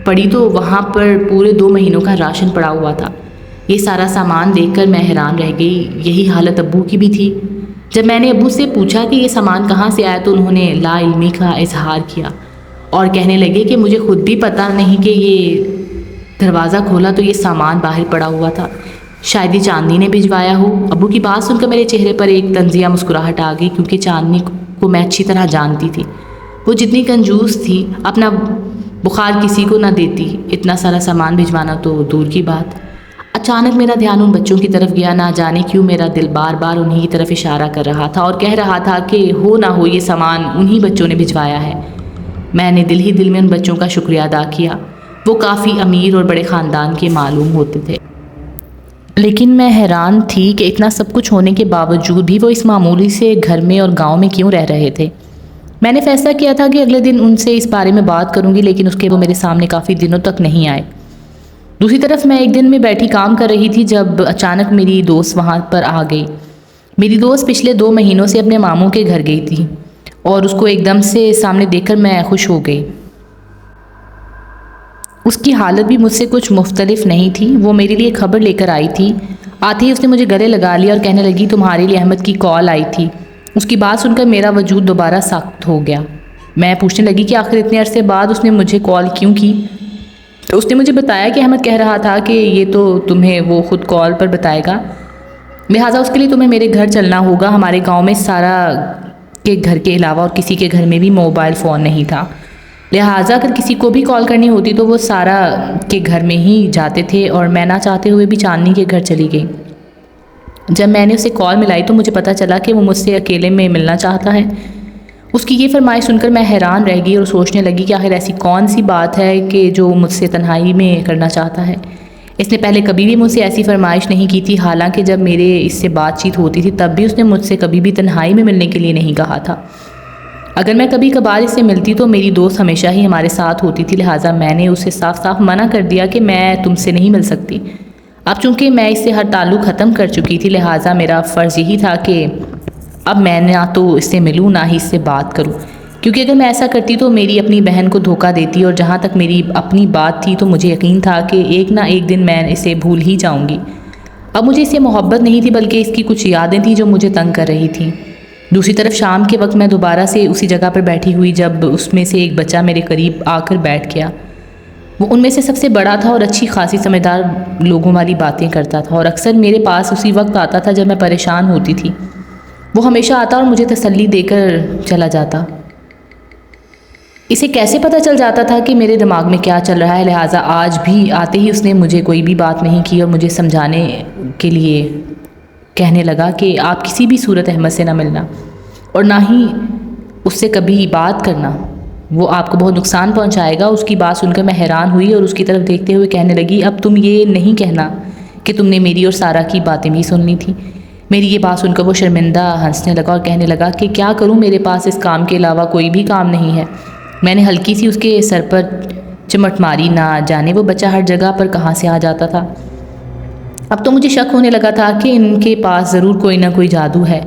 A: پڑی تو وہاں پر پورے 2 مہینوں کا راشن پڑا ہوا تھا۔ یہ سارا سامان دیکھ کر میں حیران رہ گئی، یہی حالت ابو کی بھی تھی۔ جب میں نے ابو سے پوچھا کہ یہ سامان کہاں سے آیا تو انہوں نے لا علمی کا اظہار کیا اور کہنے لگے کہ مجھے خود بھی پتہ نہیں کہ یہ دروازہ کھولا تو یہ سامان باہر پڑا ہوا تھا، شاید یہ چاندنی نے بھجوایا ہو۔ ابو کی بات سن کر میرے چہرے پر ایک طنزیہ مسکراہٹ آ گئی، کیونکہ چاندنی کو میں اچھی طرح جانتی تھی۔ وہ جتنی کنجوس تھی، اپنا بخار کسی کو نہ دیتی، اتنا سارا سامان بھجوانا تو دور کی بات۔ اچانک میرا دھیان ان بچوں کی طرف گیا، نہ جانے کیوں میرا دل بار بار انہی کی طرف اشارہ کر رہا تھا اور کہہ رہا تھا کہ ہو نہ ہو یہ سامان انہی بچوں نے بھجوایا ہے۔ میں نے دل ہی دل میں ان بچوں کا شکریہ ادا کیا، وہ کافی امیر اور بڑے خاندان کے معلوم ہوتے تھے، لیکن میں حیران تھی کہ اتنا سب کچھ ہونے کے باوجود بھی وہ اس معمولی سے گھر میں اور گاؤں میں کیوں رہ رہے تھے۔ میں نے فیصلہ کیا تھا کہ اگلے دن ان سے اس بارے میں بات کروں گی، لیکن اس کے وہ میرے سامنے کافی دنوں تک نہیں آئے۔ دوسری طرف میں ایک دن میں بیٹھی کام کر رہی تھی جب اچانک میری دوست وہاں پر آ گئی۔ میری دوست پچھلے 2 مہینوں سے اپنے ماموں کے گھر گئی تھی اور اس کو ایک دم سے سامنے دیکھ کر میں خوش ہو گئی۔ اس کی حالت بھی مجھ سے کچھ مختلف نہیں تھی۔ وہ میرے لیے خبر لے کر آئی تھی۔ آتے ہی اس نے مجھے گلے لگا لیا اور کہنے لگی تمہارے لیے احمد کی کال آئی تھی۔ اس کی بات سن کر میرا وجود دوبارہ سخت ہو گیا۔ میں پوچھنے لگی کہ آخر اتنے عرصے بعد اس نے مجھے کال کیوں کی؟ تو اس نے مجھے بتایا کہ احمد کہہ رہا تھا کہ یہ تو تمہیں وہ خود کال پر بتائے گا، لہٰذا اس کے لیے تمہیں میرے گھر چلنا ہوگا۔ ہمارے گاؤں میں سارا کے گھر کے علاوہ اور کسی کے گھر میں بھی موبائل فون نہیں تھا۔ لہٰذا اگر کسی کو بھی کال کرنی ہوتی تو وہ سارا کے گھر میں ہی جاتے تھے اور میں نہ چاہتے ہوئے بھی چاندنی کے گھر چلی گئی۔ جب میں نے اسے کال ملائی تو مجھے پتہ چلا کہ وہ مجھ سے اکیلے میں ملنا چاہتا ہے۔ اس کی یہ فرمائش سن کر میں حیران رہ گئی اور سوچنے لگی کہ آخر ایسی کون سی بات ہے کہ جو مجھ سے تنہائی میں کرنا چاہتا ہے۔ اس نے پہلے کبھی بھی مجھ سے ایسی فرمائش نہیں کی تھی، حالانکہ جب میرے اس سے بات چیت ہوتی تھی تب بھی اس نے مجھ سے کبھی بھی تنہائی میں ملنے کے لیے نہیں کہا تھا۔ اگر میں کبھی کبھار اس سے ملتی تو میری دوست ہمیشہ ہی ہمارے ساتھ ہوتی تھی، لہٰذا میں نے اسے صاف صاف منع کر دیا کہ میں تم سے نہیں مل سکتی۔ اب چونکہ میں اس سے ہر تعلق ختم کر چکی تھی، لہٰذا میرا فرض یہی تھا کہ اب میں نہ تو اس سے ملوں نہ ہی اس سے بات کروں، کیونکہ اگر میں ایسا کرتی تو میری اپنی بہن کو دھوکہ دیتی، اور جہاں تک میری اپنی بات تھی تو مجھے یقین تھا کہ ایک نہ ایک دن میں اسے بھول ہی جاؤں گی۔ اب مجھے اس سے محبت نہیں تھی بلکہ اس کی کچھ یادیں تھیں جو مجھے تنگ کر رہی تھیں۔ دوسری طرف شام کے وقت میں دوبارہ سے اسی جگہ پر بیٹھی ہوئی جب اس میں سے ایک بچہ میرے قریب آ کر بیٹھ گیا۔ وہ ان میں سے سب سے بڑا تھا اور اچھی خاصی سمجھدار لوگوں والی باتیں کرتا تھا، اور اکثر میرے پاس اسی وقت آتا تھا جب میں پریشان ہوتی تھی۔ وہ ہمیشہ آتا اور مجھے تسلی دے کر چلا جاتا۔ اسے کیسے پتہ چل جاتا تھا کہ میرے دماغ میں کیا چل رہا ہے، لہٰذا آج بھی آتے ہی اس نے مجھے کوئی بھی بات نہیں کی اور مجھے سمجھانے کے لیے کہنے لگا کہ آپ کسی بھی صورت احمد سے نہ ملنا اور نہ ہی اس سے کبھی بات کرنا، وہ آپ کو بہت نقصان پہنچائے گا۔ اس کی بات سن کر میں حیران ہوئی اور اس کی طرف دیکھتے ہوئے کہنے لگی، اب تم یہ نہیں کہنا کہ تم نے میری اور سارا کی باتیں بھی سن لی تھیں۔ میری یہ بات سن کر وہ شرمندہ ہنسنے لگا اور کہنے لگا کہ کیا کروں، میرے پاس اس کام کے علاوہ کوئی بھی کام نہیں ہے۔ میں نے ہلکی سی اس کے سر پر چمٹ ماری، نہ جانے وہ بچہ ہر جگہ پر کہاں سے آ جاتا تھا۔ اب تو مجھے شک ہونے لگا تھا کہ ان کے پاس ضرور کوئی نہ کوئی جادو ہے۔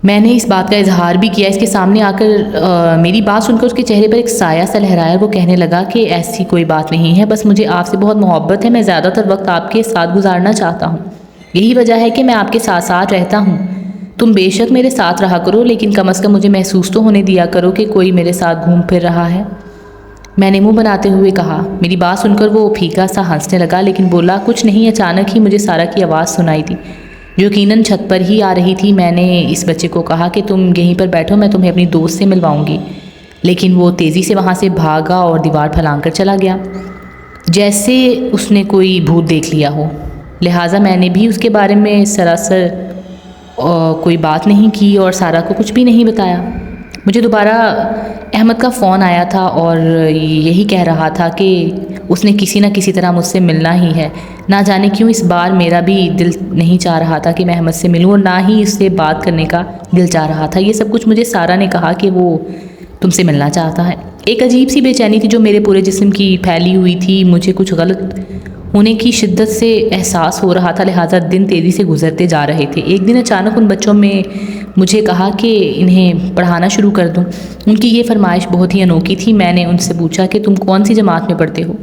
A: میں نے اس بات کا اظہار بھی کیا، اس کے سامنے آ کر میری بات سن کر اس کے چہرے پر ایک سایہ سا لہرایا اور وہ کہنے لگا کہ ایسی کوئی بات نہیں ہے، بس مجھے آپ سے بہت محبت ہے، میں زیادہ تر وقت آپ کے ساتھ گزارنا چاہتا ہوں، یہی وجہ ہے کہ میں آپ کے ساتھ ساتھ رہتا ہوں۔ تم بے شک میرے ساتھ رہا کرو، لیکن کم از کم مجھے محسوس تو ہونے دیا کرو کہ کوئی میرے ساتھ گھوم پھر رہا ہے۔ میں نے منہ بناتے ہوئے کہا۔ میری بات سن کر وہ پھیکا سا ہنسنے لگا لیکن بولا کچھ نہیں۔ اچانک ہی مجھے سارا کی آواز سنائی دی جو یقیناً چھت پر ہی آ رہی تھی۔ میں نے اس بچے کو کہا کہ تم یہیں پر بیٹھو، میں تمہیں اپنی دوست سے ملواؤں گی، لیکن وہ تیزی سے وہاں سے بھاگا اور دیوار پھلانگ کر چلا گیا جیسے اس نے کوئی بھوت دیکھ لیا ہو۔ لہٰذا میں نے بھی اس کے بارے میں سراسر کوئی بات نہیں کی اور سارا کو کچھ بھی نہیں بتایا۔ مجھے دوبارہ احمد کا فون آیا تھا اور یہی کہہ رہا تھا کہ اس نے کسی نہ کسی طرح مجھ سے ملنا ہی ہے۔ نہ جانے کیوں اس بار میرا بھی دل نہیں چاہ رہا تھا کہ میں احمد سے ملوں اور نہ ہی اس سے بات کرنے کا دل چاہ رہا تھا۔ یہ سب کچھ مجھے سارا نے کہا کہ وہ تم سے ملنا چاہتا ہے۔ ایک عجیب سی بے چینی تھی جو میرے پورے جسم کی پھیلی ہوئی تھی۔ مجھے کچھ غلط ہونے کی شدت سے احساس ہو رہا تھا، لہٰذا دن تیزی سے گزرتے جا رہے تھے۔ ایک دن اچانک ان بچوں میں مجھے کہا کہ انہیں پڑھانا شروع کر دوں۔ ان کی یہ فرمائش بہت ہی انوکھی تھی۔ میں نے ان سے پوچھا کہ تم کون سی جماعت میں پڑھتے ہو؟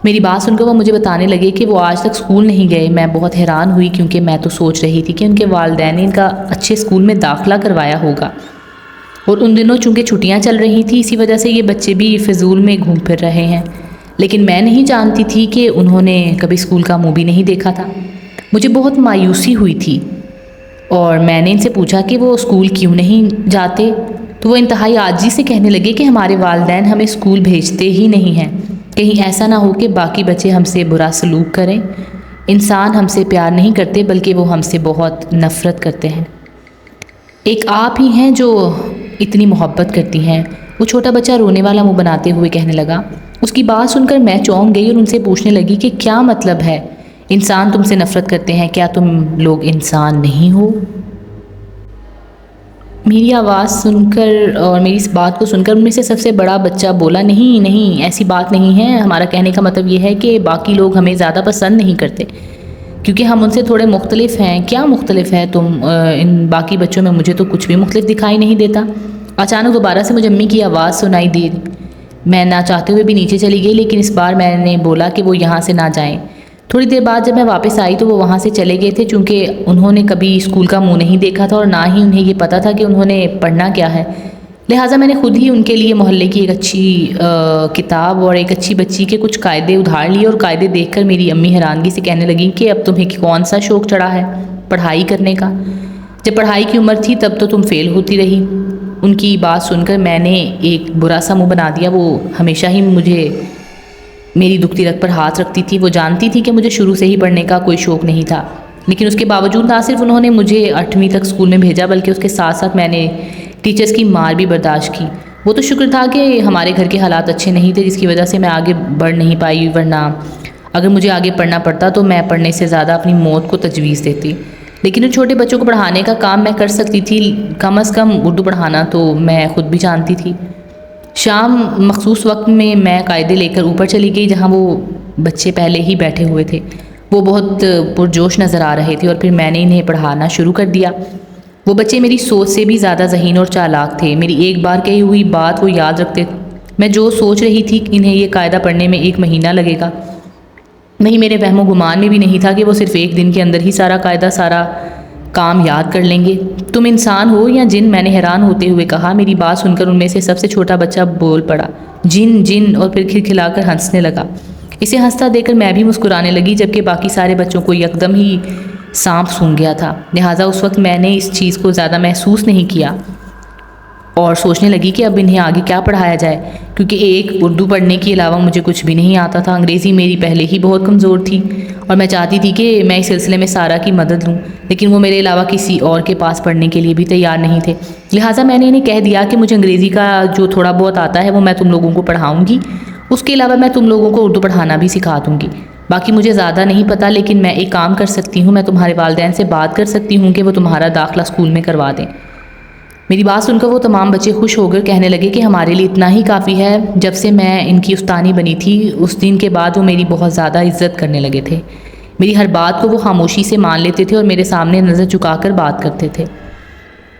A: میری بات سن کر وہ مجھے بتانے لگے کہ وہ آج تک اسکول نہیں گئے۔ میں بہت حیران ہوئی کیونکہ میں تو سوچ رہی تھی کہ ان کے والدین نے ان کا اچھے اسکول میں داخلہ کروایا ہوگا، اور ان دنوں چونکہ چھٹیاں چل رہی تھیں اسی وجہ سے یہ بچے بھی فضول میں گھوم پھر رہے ہیں، لیکن میں نہیں جانتی تھی کہ انہوں نے کبھی اسکول کا منہ بھی نہیں دیکھا تھا۔ مجھے بہت مایوسی ہوئی تھی اور میں نے ان سے پوچھا کہ وہ اسکول کیوں نہیں جاتے، تو وہ انتہائی عاجزی سے کہنے لگے کہ ہمارے والدین ہمیں اسکول بھیجتے ہی نہیں ہیں، کہیں ایسا نہ ہو کہ باقی بچے ہم سے برا سلوک کریں۔ انسان ہم سے پیار نہیں کرتے بلکہ وہ ہم سے بہت نفرت کرتے ہیں، ایک آپ ہی ہیں جو اتنی محبت کرتی ہیں۔ وہ چھوٹا بچہ رونے والا منہ بناتے ہوئے کہنے لگا۔ اس کی بات سن کر میں چونک گئی اور ان سے پوچھنے لگی کہ کیا مطلب ہے انسان تم سے نفرت کرتے ہیں، کیا تم لوگ انسان نہیں ہو؟ میری آواز سن کر اور میری اس بات کو سن کر ان میں سے سب سے بڑا بچہ بولا، نہیں ایسی بات نہیں ہے، ہمارا کہنے کا مطلب یہ ہے کہ باقی لوگ ہمیں زیادہ پسند نہیں کرتے کیونکہ ہم ان سے تھوڑے مختلف ہیں۔ کیا مختلف ہے تم ان باقی بچوں میں؟ مجھے تو کچھ بھی مختلف دکھائی نہیں دیتا۔ اچانک دوبارہ سے مجھے امی کی آواز سنائی دی۔ میں نہ چاہتے ہوئے بھی نیچے چلی گئی، لیکن اس بار میں نے بولا کہ وہ یہاں سے نہ جائیں۔ تھوڑی دیر بعد جب میں واپس آئی تو وہ وہاں سے چلے گئے تھے، چونکہ انہوں نے کبھی اسکول کا منہ نہیں دیکھا تھا اور نہ ہی انہیں یہ پتہ تھا کہ انہوں نے پڑھنا کیا ہے۔ لہٰذا میں نے خود ہی ان کے لیے محلے کی ایک اچھی کتاب اور ایک اچھی بچی کے کچھ قاعدے ادھار لیے، اور قاعدے دیکھ کر میری امی حیرانگی سے کہنے لگیں کہ اب تمہیں کون سا شوق چڑھا ہے پڑھائی کرنے کا؟ جب پڑھائی کی عمر تھی تب تو تم فیل ہوتی رہی۔ ان کی بات سن کر میں نے ایک برا سا منہ بنا دیا۔ وہ ہمیشہ ہی مجھے میری دکھتی رگ پر ہاتھ رکھتی تھی۔ وہ جانتی تھی کہ مجھے شروع سے ہی پڑھنے کا کوئی شوق نہیں تھا، لیکن اس کے باوجود نہ صرف انہوں نے مجھے 8ویں تک اسکول میں بھیجا بلکہ اس کے ساتھ ساتھ میں نے ٹیچرز کی مار بھی برداشت کی۔ وہ تو شکر تھا کہ ہمارے گھر کے حالات اچھے نہیں تھے، جس کی وجہ سے میں آگے بڑھ نہیں پائی، ورنہ اگر مجھے آگے پڑھنا پڑتا تو میں پڑھنے سے زیادہ اپنی موت کو تجویز دیتی۔ لیکن ان چھوٹے بچوں کو پڑھانے کا کام میں کر سکتی تھی، کم از کم اردو پڑھانا تو میں خود بھی جانتی تھی۔ شام مخصوص وقت میں قاعدے لے کر اوپر چلی گئی جہاں وہ بچے پہلے ہی بیٹھے ہوئے تھے۔ وہ بہت پرجوش نظر آ رہے تھے اور پھر میں نے انہیں پڑھانا شروع کر دیا۔ وہ بچے میری سوچ سے بھی زیادہ ذہین اور چالاک تھے۔ میری ایک بار کہی ہوئی بات وہ یاد رکھتے۔ میں جو سوچ رہی تھی انہیں یہ قاعدہ پڑھنے میں 1 مہینہ لگے گا، نہیں میرے وہم و گمان میں بھی نہیں تھا کہ وہ صرف 1 دن کے اندر ہی سارا قاعدہ، سارا کام یاد کر لیں گے۔ تم انسان ہو یا جن؟ میں نے حیران ہوتے ہوئے کہا۔ میری بات سن کر ان میں سے سب سے چھوٹا بچہ بول پڑا، جن جن، اور پھر کھلکھلا کر ہنسنے لگا۔ اسے ہنستا دیکھ کر میں بھی مسکرانے لگی، جبکہ باقی سارے بچوں کو یکدم ہی سانپ سونگھ گیا تھا۔ لہٰذا اس وقت میں نے اس چیز کو زیادہ محسوس نہیں کیا اور سوچنے لگی کہ اب انہیں آگے کیا پڑھایا جائے، کیونکہ ایک اردو پڑھنے کے علاوہ مجھے کچھ بھی نہیں آتا تھا۔ انگریزی میری پہلے ہی بہت کمزور تھی اور میں چاہتی تھی کہ میں اس سلسلے میں سارا کی مدد لوں، لیکن وہ میرے علاوہ کسی اور کے پاس پڑھنے کے لیے بھی تیار نہیں تھے۔ لہٰذا میں نے انہیں کہہ دیا کہ مجھے انگریزی کا جو تھوڑا بہت آتا ہے وہ میں تم لوگوں کو پڑھاؤں گی، اس کے علاوہ میں تم لوگوں کو اردو پڑھانا بھی سکھا دوں گی۔ باقی مجھے زیادہ نہیں پتہ، لیکن میں ایک کام کر سکتی ہوں، میں تمہارے والدین سے بات کر سکتی ہوں کہ وہ تمہارا داخلہ اسکول میں کروا دیں۔ میری بات سن کر وہ تمام بچے خوش ہو کر کہنے لگے کہ ہمارے لیے اتنا ہی کافی ہے۔ جب سے میں ان کی استانی بنی تھی اس دن کے بعد وہ میری بہت زیادہ عزت کرنے لگے تھے۔ میری ہر بات کو وہ خاموشی سے مان لیتے تھے اور میرے سامنے نظر جھکا کر بات کرتے تھے۔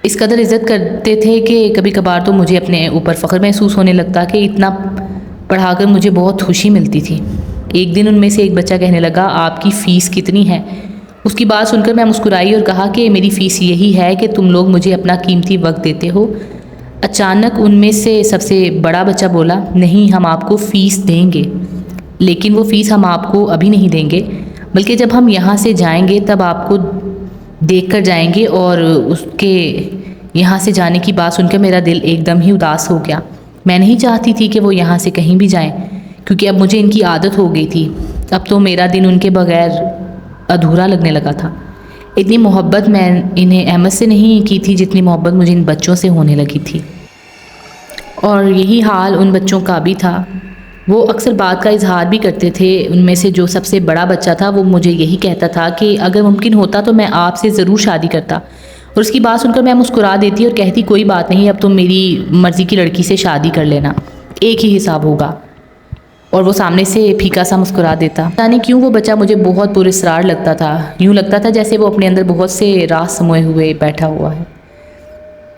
A: اس قدر عزت کرتے تھے کہ کبھی کبھار تو مجھے اپنے اوپر فخر محسوس ہونے لگتا کہ اتنا پڑھا کر مجھے بہت خوشی ملتی تھی۔ ایک دن ان میں سے ایک بچہ کہنے لگا، آپ کی فیس کتنی ہے؟ اس کی بات سن کر میں مسکرائی اور کہا کہ میری فیس یہی ہے کہ تم لوگ مجھے اپنا قیمتی وقت دیتے ہو۔ اچانک ان میں سے سب سے بڑا بچہ بولا، نہیں ہم آپ کو فیس دیں گے، لیکن وہ فیس ہم آپ کو ابھی نہیں دیں گے، بلکہ جب ہم یہاں سے جائیں گے تب آپ کو دیکھ کر جائیں گے۔ اور اس کے یہاں سے جانے کی بات سن کر میرا دل ایک دم ہی اداس ہو گیا۔ میں نہیں چاہتی تھی کہ وہ یہاں سے کہیں بھی جائیں، کیونکہ اب مجھے ان کی عادت ہو گئی تھی۔ اب تو میرا دن ان کے بغیر ادھورا لگنے لگا تھا۔ اتنی محبت میں انہیں احمد سے نہیں کی تھی جتنی محبت مجھے ان بچوں سے ہونے لگی تھی، اور یہی حال ان بچوں کا بھی تھا۔ وہ اکثر بات کا اظہار بھی کرتے تھے۔ ان میں سے جو سب سے بڑا بچہ تھا وہ مجھے یہی کہتا تھا کہ اگر ممکن ہوتا تو میں آپ سے ضرور شادی کرتا، اور اس کی بات سن کر میں مسکرا دیتی اور کہتی کوئی بات نہیں، اب تم میری مرضی کی لڑکی سے شادی کر لینا، ایک ہی حساب ہوگا۔ اور وہ سامنے سے پھیکا سا مسکرا دیتا۔ پتہ نہیں کیوں وہ بچہ مجھے بہت پراسرار لگتا تھا، یوں لگتا تھا جیسے وہ اپنے اندر بہت سے راز سموئے ہوئے بیٹھا ہوا ہے۔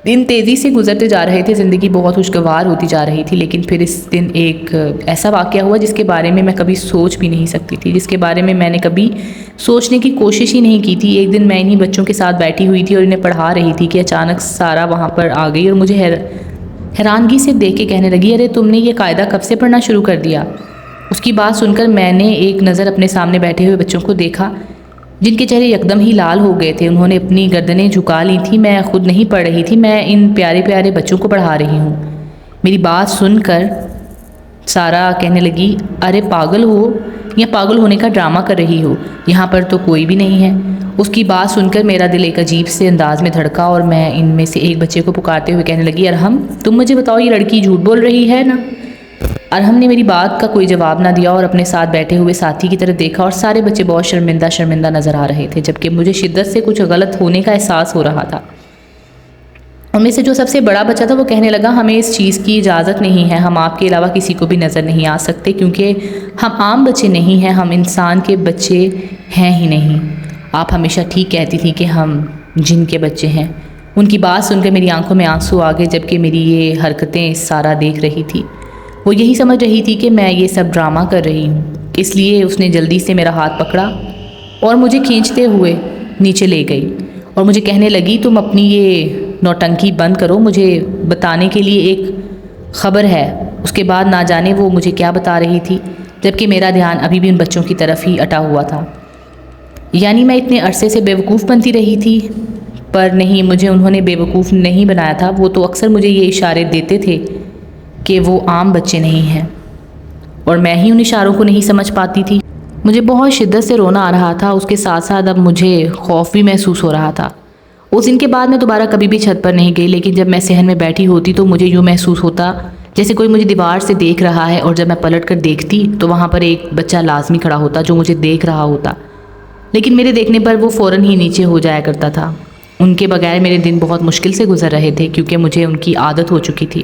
A: دن تیزی سے گزرتے جا رہے تھے، زندگی بہت خوشگوار ہوتی جا رہی تھی، لیکن پھر اس دن ایک ایسا واقعہ ہوا جس کے بارے میں میں کبھی سوچ بھی نہیں سکتی تھی، جس کے بارے میں میں نے کبھی سوچنے کی کوشش ہی نہیں کی تھی۔ ایک دن میں انہی بچوں کے ساتھ بیٹھی ہوئی تھی اور انہیں پڑھا رہی تھی کہ اچانک سارا وہاں پر آ گئی اور مجھے حیرانگی سے دیکھ کے کہنے لگی، ارے تم نے یہ قاعدہ کب سے پڑھنا شروع کر دیا؟ اس کی بات سن کر میں نے ایک نظر اپنے سامنے بیٹھے ہوئے بچوں کو دیکھا جن کے چہرے یکدم ہی لال ہو گئے تھے۔ انہوں نے اپنی گردنیں جھکا لی تھیں۔ میں خود نہیں پڑھ رہی تھی، میں ان پیارے پیارے بچوں کو پڑھا رہی ہوں۔ میری بات سن کر سارا کہنے لگی، ارے پاگل ہو یا پاگل ہونے کا ڈرامہ کر رہی ہو؟ یہاں پر تو کوئی بھی نہیں ہے۔ اس کی بات سن کر میرا دل ایک عجیب سے انداز میں دھڑکا اور میں ان میں سے ایک بچے کو پکارتے ہوئے کہنے لگی، ارحم تم مجھے بتاؤ یہ لڑکی جھوٹ بول رہی ہے نا؟ ارحم نے میری بات کا کوئی جواب نہ دیا اور اپنے ساتھ بیٹھے ہوئے ساتھی کی طرف دیکھا، اور سارے بچے بہت شرمندہ نظر آ رہے تھے، جبکہ مجھے شدت سے کچھ غلط ہونے کا احساس ہو رہا تھا۔ ان میں سے جو سب سے بڑا بچہ تھا وہ کہنے لگا، ہمیں اس چیز کی اجازت نہیں ہے، ہم آپ کے علاوہ کسی کو بھی نظر نہیں آ سکتے، کیونکہ ہم عام بچے نہیں ہیں، ہم انسان کے بچے ہیں ہی نہیں۔ آپ ہمیشہ ٹھیک کہتی تھی کہ ہم جن کے بچے ہیں۔ ان کی بات سن کر میری آنکھوں میں آنسو آ گئے، جبکہ میری یہ حرکتیں سارا دیکھ رہی تھی۔ وہ یہی سمجھ رہی تھی کہ میں یہ سب ڈرامہ کر رہی ہوں، اس لیے اس نے جلدی سے میرا ہاتھ پکڑا اور مجھے کھینچتے ہوئے نیچے لے گئی اور مجھے کہنے لگی، تم اپنی یہ نوٹنکی بند کرو، مجھے بتانے کے لیے ایک خبر ہے۔ اس کے بعد نہ جانے وہ مجھے کیا بتا رہی تھی، جبکہ میرا دھیان ابھی بھی ان بچوں کی طرف ہی اٹا ہوا تھا۔ یعنی میں اتنے عرصے سے بیوقوف بنتی رہی تھی، پر نہیں، مجھے انہوں نے بیوقوف نہیں بنایا تھا۔ وہ تو اکثر مجھے یہ اشارے دیتے تھے کہ وہ عام بچے نہیں ہیں، اور میں ہی ان اشاروں کو نہیں سمجھ پاتی تھی۔ مجھے بہت شدت سے رونا آ رہا تھا، اس کے ساتھ ساتھ اب مجھے خوف بھی محسوس ہو رہا تھا۔ اس دن کے بعد میں دوبارہ کبھی بھی چھت پر نہیں گئی، لیکن جب میں صحن میں بیٹھی ہوتی تو مجھے یوں محسوس ہوتا جیسے کوئی مجھے دیوار سے دیکھ رہا ہے، اور جب میں پلٹ کر دیکھتی تو وہاں پر ایک بچہ لازمی کھڑا ہوتا جو مجھے دیکھ رہا ہوتا، لیکن میرے دیکھنے پر وہ فوراً ہی نیچے ہو جایا کرتا تھا۔ ان کے بغیر میرے دن بہت مشکل سے گزر رہے تھے، کیونکہ مجھے ان کی عادت ہو چکی تھی۔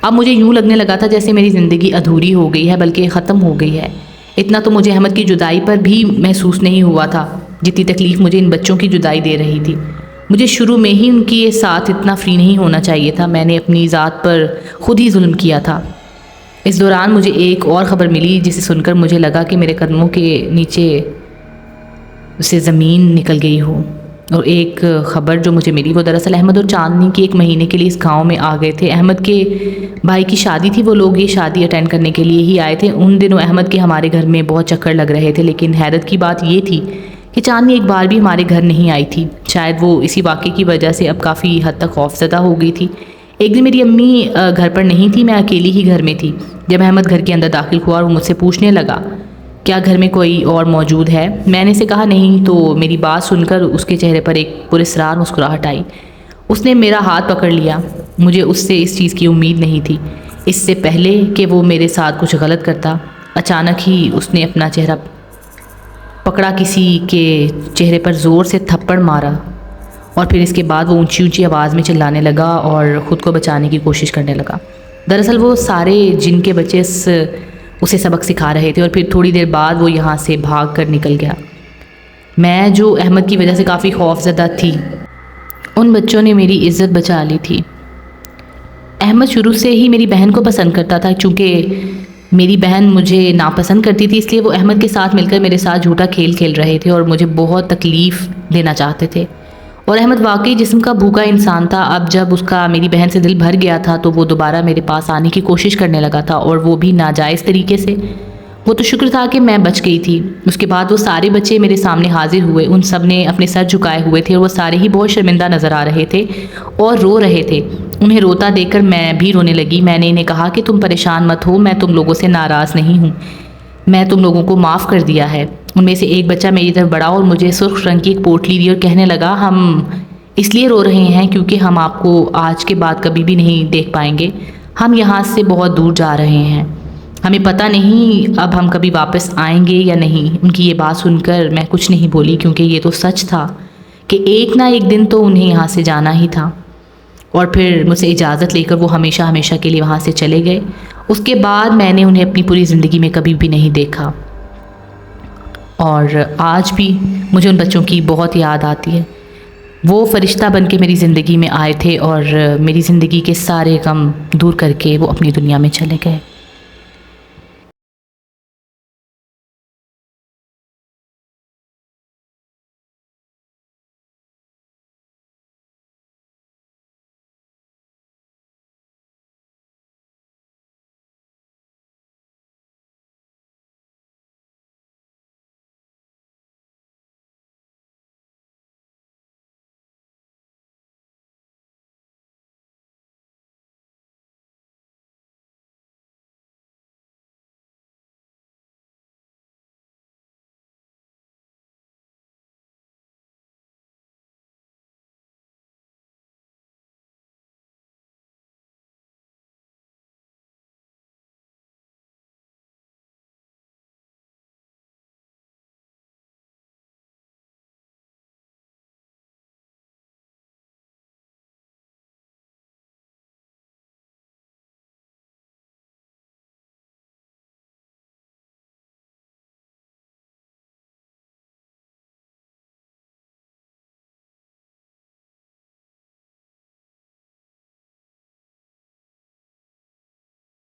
A: اب مجھے یوں لگنے لگا تھا جیسے میری زندگی ادھوری ہو گئی ہے، بلکہ ختم ہو گئی ہے۔ اتنا تو مجھے احمد کی جدائی پر بھی محسوس نہیں ہوا تھا جتنی تکلیف مجھے ان بچوں کی جدائی دے رہی تھی۔ مجھے شروع میں ہی ان کے ساتھ اتنا فری نہیں ہونا چاہیے تھا۔ میں نے اپنی ذات پر خود ہی ظلم کیا تھا۔ اس دوران مجھے ایک اور خبر ملی جسے سن کر مجھے لگا کہ میرے قدموں کے نیچے سے زمین نکل گئی ہو۔ اور ایک خبر جو مجھے ملی وہ دراصل احمد اور چاندنی کی 1 مہینے کے لیے اس گاؤں میں آ گئے تھے۔ احمد کے بھائی کی شادی تھی، وہ لوگ یہ شادی اٹینڈ کرنے کے لیے ہی آئے تھے۔ ان دنوں احمد کے ہمارے گھر میں بہت چکر لگ رہے تھے، لیکن حیرت کی بات یہ تھی کہ چاندنی ایک بار بھی ہمارے گھر نہیں آئی تھی۔ شاید وہ اسی واقعے کی وجہ سے اب کافی حد تک خوفزدہ ہو گئی تھی۔ ایک دن میری امی گھر پر نہیں تھی، میں اکیلی ہی گھر میں تھی۔ جب احمد گھر کے اندر داخل ہوا اور وہ مجھ سے پوچھنے لگا کیا گھر میں کوئی اور موجود ہے، میں نے اسے کہا نہیں، تو میری بات سن کر اس کے چہرے پر ایک پراسرار مسکراہٹ آئی۔ اس نے میرا ہاتھ پکڑ لیا۔ مجھے اس سے اس چیز کی امید نہیں تھی۔ اس سے پہلے کہ وہ میرے ساتھ کچھ غلط کرتا، اچانک ہی اس نے اپنا چہرہ پکڑا، کسی کے چہرے پر زور سے تھپڑ مارا، اور پھر اس کے بعد وہ اونچی اونچی آواز میں چلانے لگا اور خود کو بچانے کی کوشش کرنے لگا۔ دراصل وہ سارے جن کے بچے اسے سبق سکھا رہے تھے، اور پھر تھوڑی دیر بعد وہ یہاں سے بھاگ کر نکل گیا۔ میں جو احمد کی وجہ سے کافی خوف زدہ تھی، ان بچوں نے میری عزت بچا لی تھی۔ احمد شروع سے ہی میری بہن کو پسند کرتا تھا، چونکہ میری بہن مجھے ناپسند کرتی تھی، اس لیے وہ احمد کے ساتھ مل کر میرے ساتھ جھوٹا کھیل کھیل رہے تھے اور مجھے بہت تکلیف دینا چاہتے تھے۔ اور احمد واقعی جسم کا بھوکا انسان تھا۔ اب جب اس کا میری بہن سے دل بھر گیا تھا تو وہ دوبارہ میرے پاس آنے کی کوشش کرنے لگا تھا، اور وہ بھی ناجائز طریقے سے۔ وہ تو شکر تھا کہ میں بچ گئی تھی۔ اس کے بعد وہ سارے بچے میرے سامنے حاضر ہوئے۔ ان سب نے اپنے سر جھکائے ہوئے تھے، اور وہ سارے ہی بہت شرمندہ نظر آ رہے تھے اور رو رہے تھے۔ انہیں روتا دیکھ کر میں بھی رونے لگی۔ میں نے انہیں کہا کہ تم پریشان مت ہو، میں تم لوگوں سے ناراض نہیں ہوں، میں تم لوگوں کو معاف کر دیا ہے۔ ان میں سے ایک بچہ میری طرف بڑھا اور مجھے سرخ رنگ کی ایک پوٹلی دی اور کہنے لگا ہم اس لیے رو رہے ہیں کیونکہ ہم آپ کو آج کے بعد کبھی بھی نہیں دیکھ پائیں گے۔ ہم یہاں سے بہت دور جا رہے ہیں، ہمیں پتہ نہیں اب ہم کبھی واپس آئیں گے یا نہیں۔ ان کی یہ بات سن کر میں کچھ نہیں بولی، کیونکہ یہ تو سچ تھا کہ ایک نہ ایک دن تو انہیں یہاں سے جانا ہی تھا۔ اور پھر مجھ سے اجازت لے کر وہ ہمیشہ ہمیشہ کے لیے وہاں سے چلے گئے۔ اس کے بعد میں نے انہیں اپنی پوری زندگی میں کبھی بھی نہیں دیکھا، اور آج بھی مجھے ان بچوں کی بہت یاد آتی ہے۔ وہ فرشتہ بن کے میری زندگی میں آئے تھے اور میری زندگی کے سارے غم دور کر کے وہ اپنی دنیا میں چلے گئے۔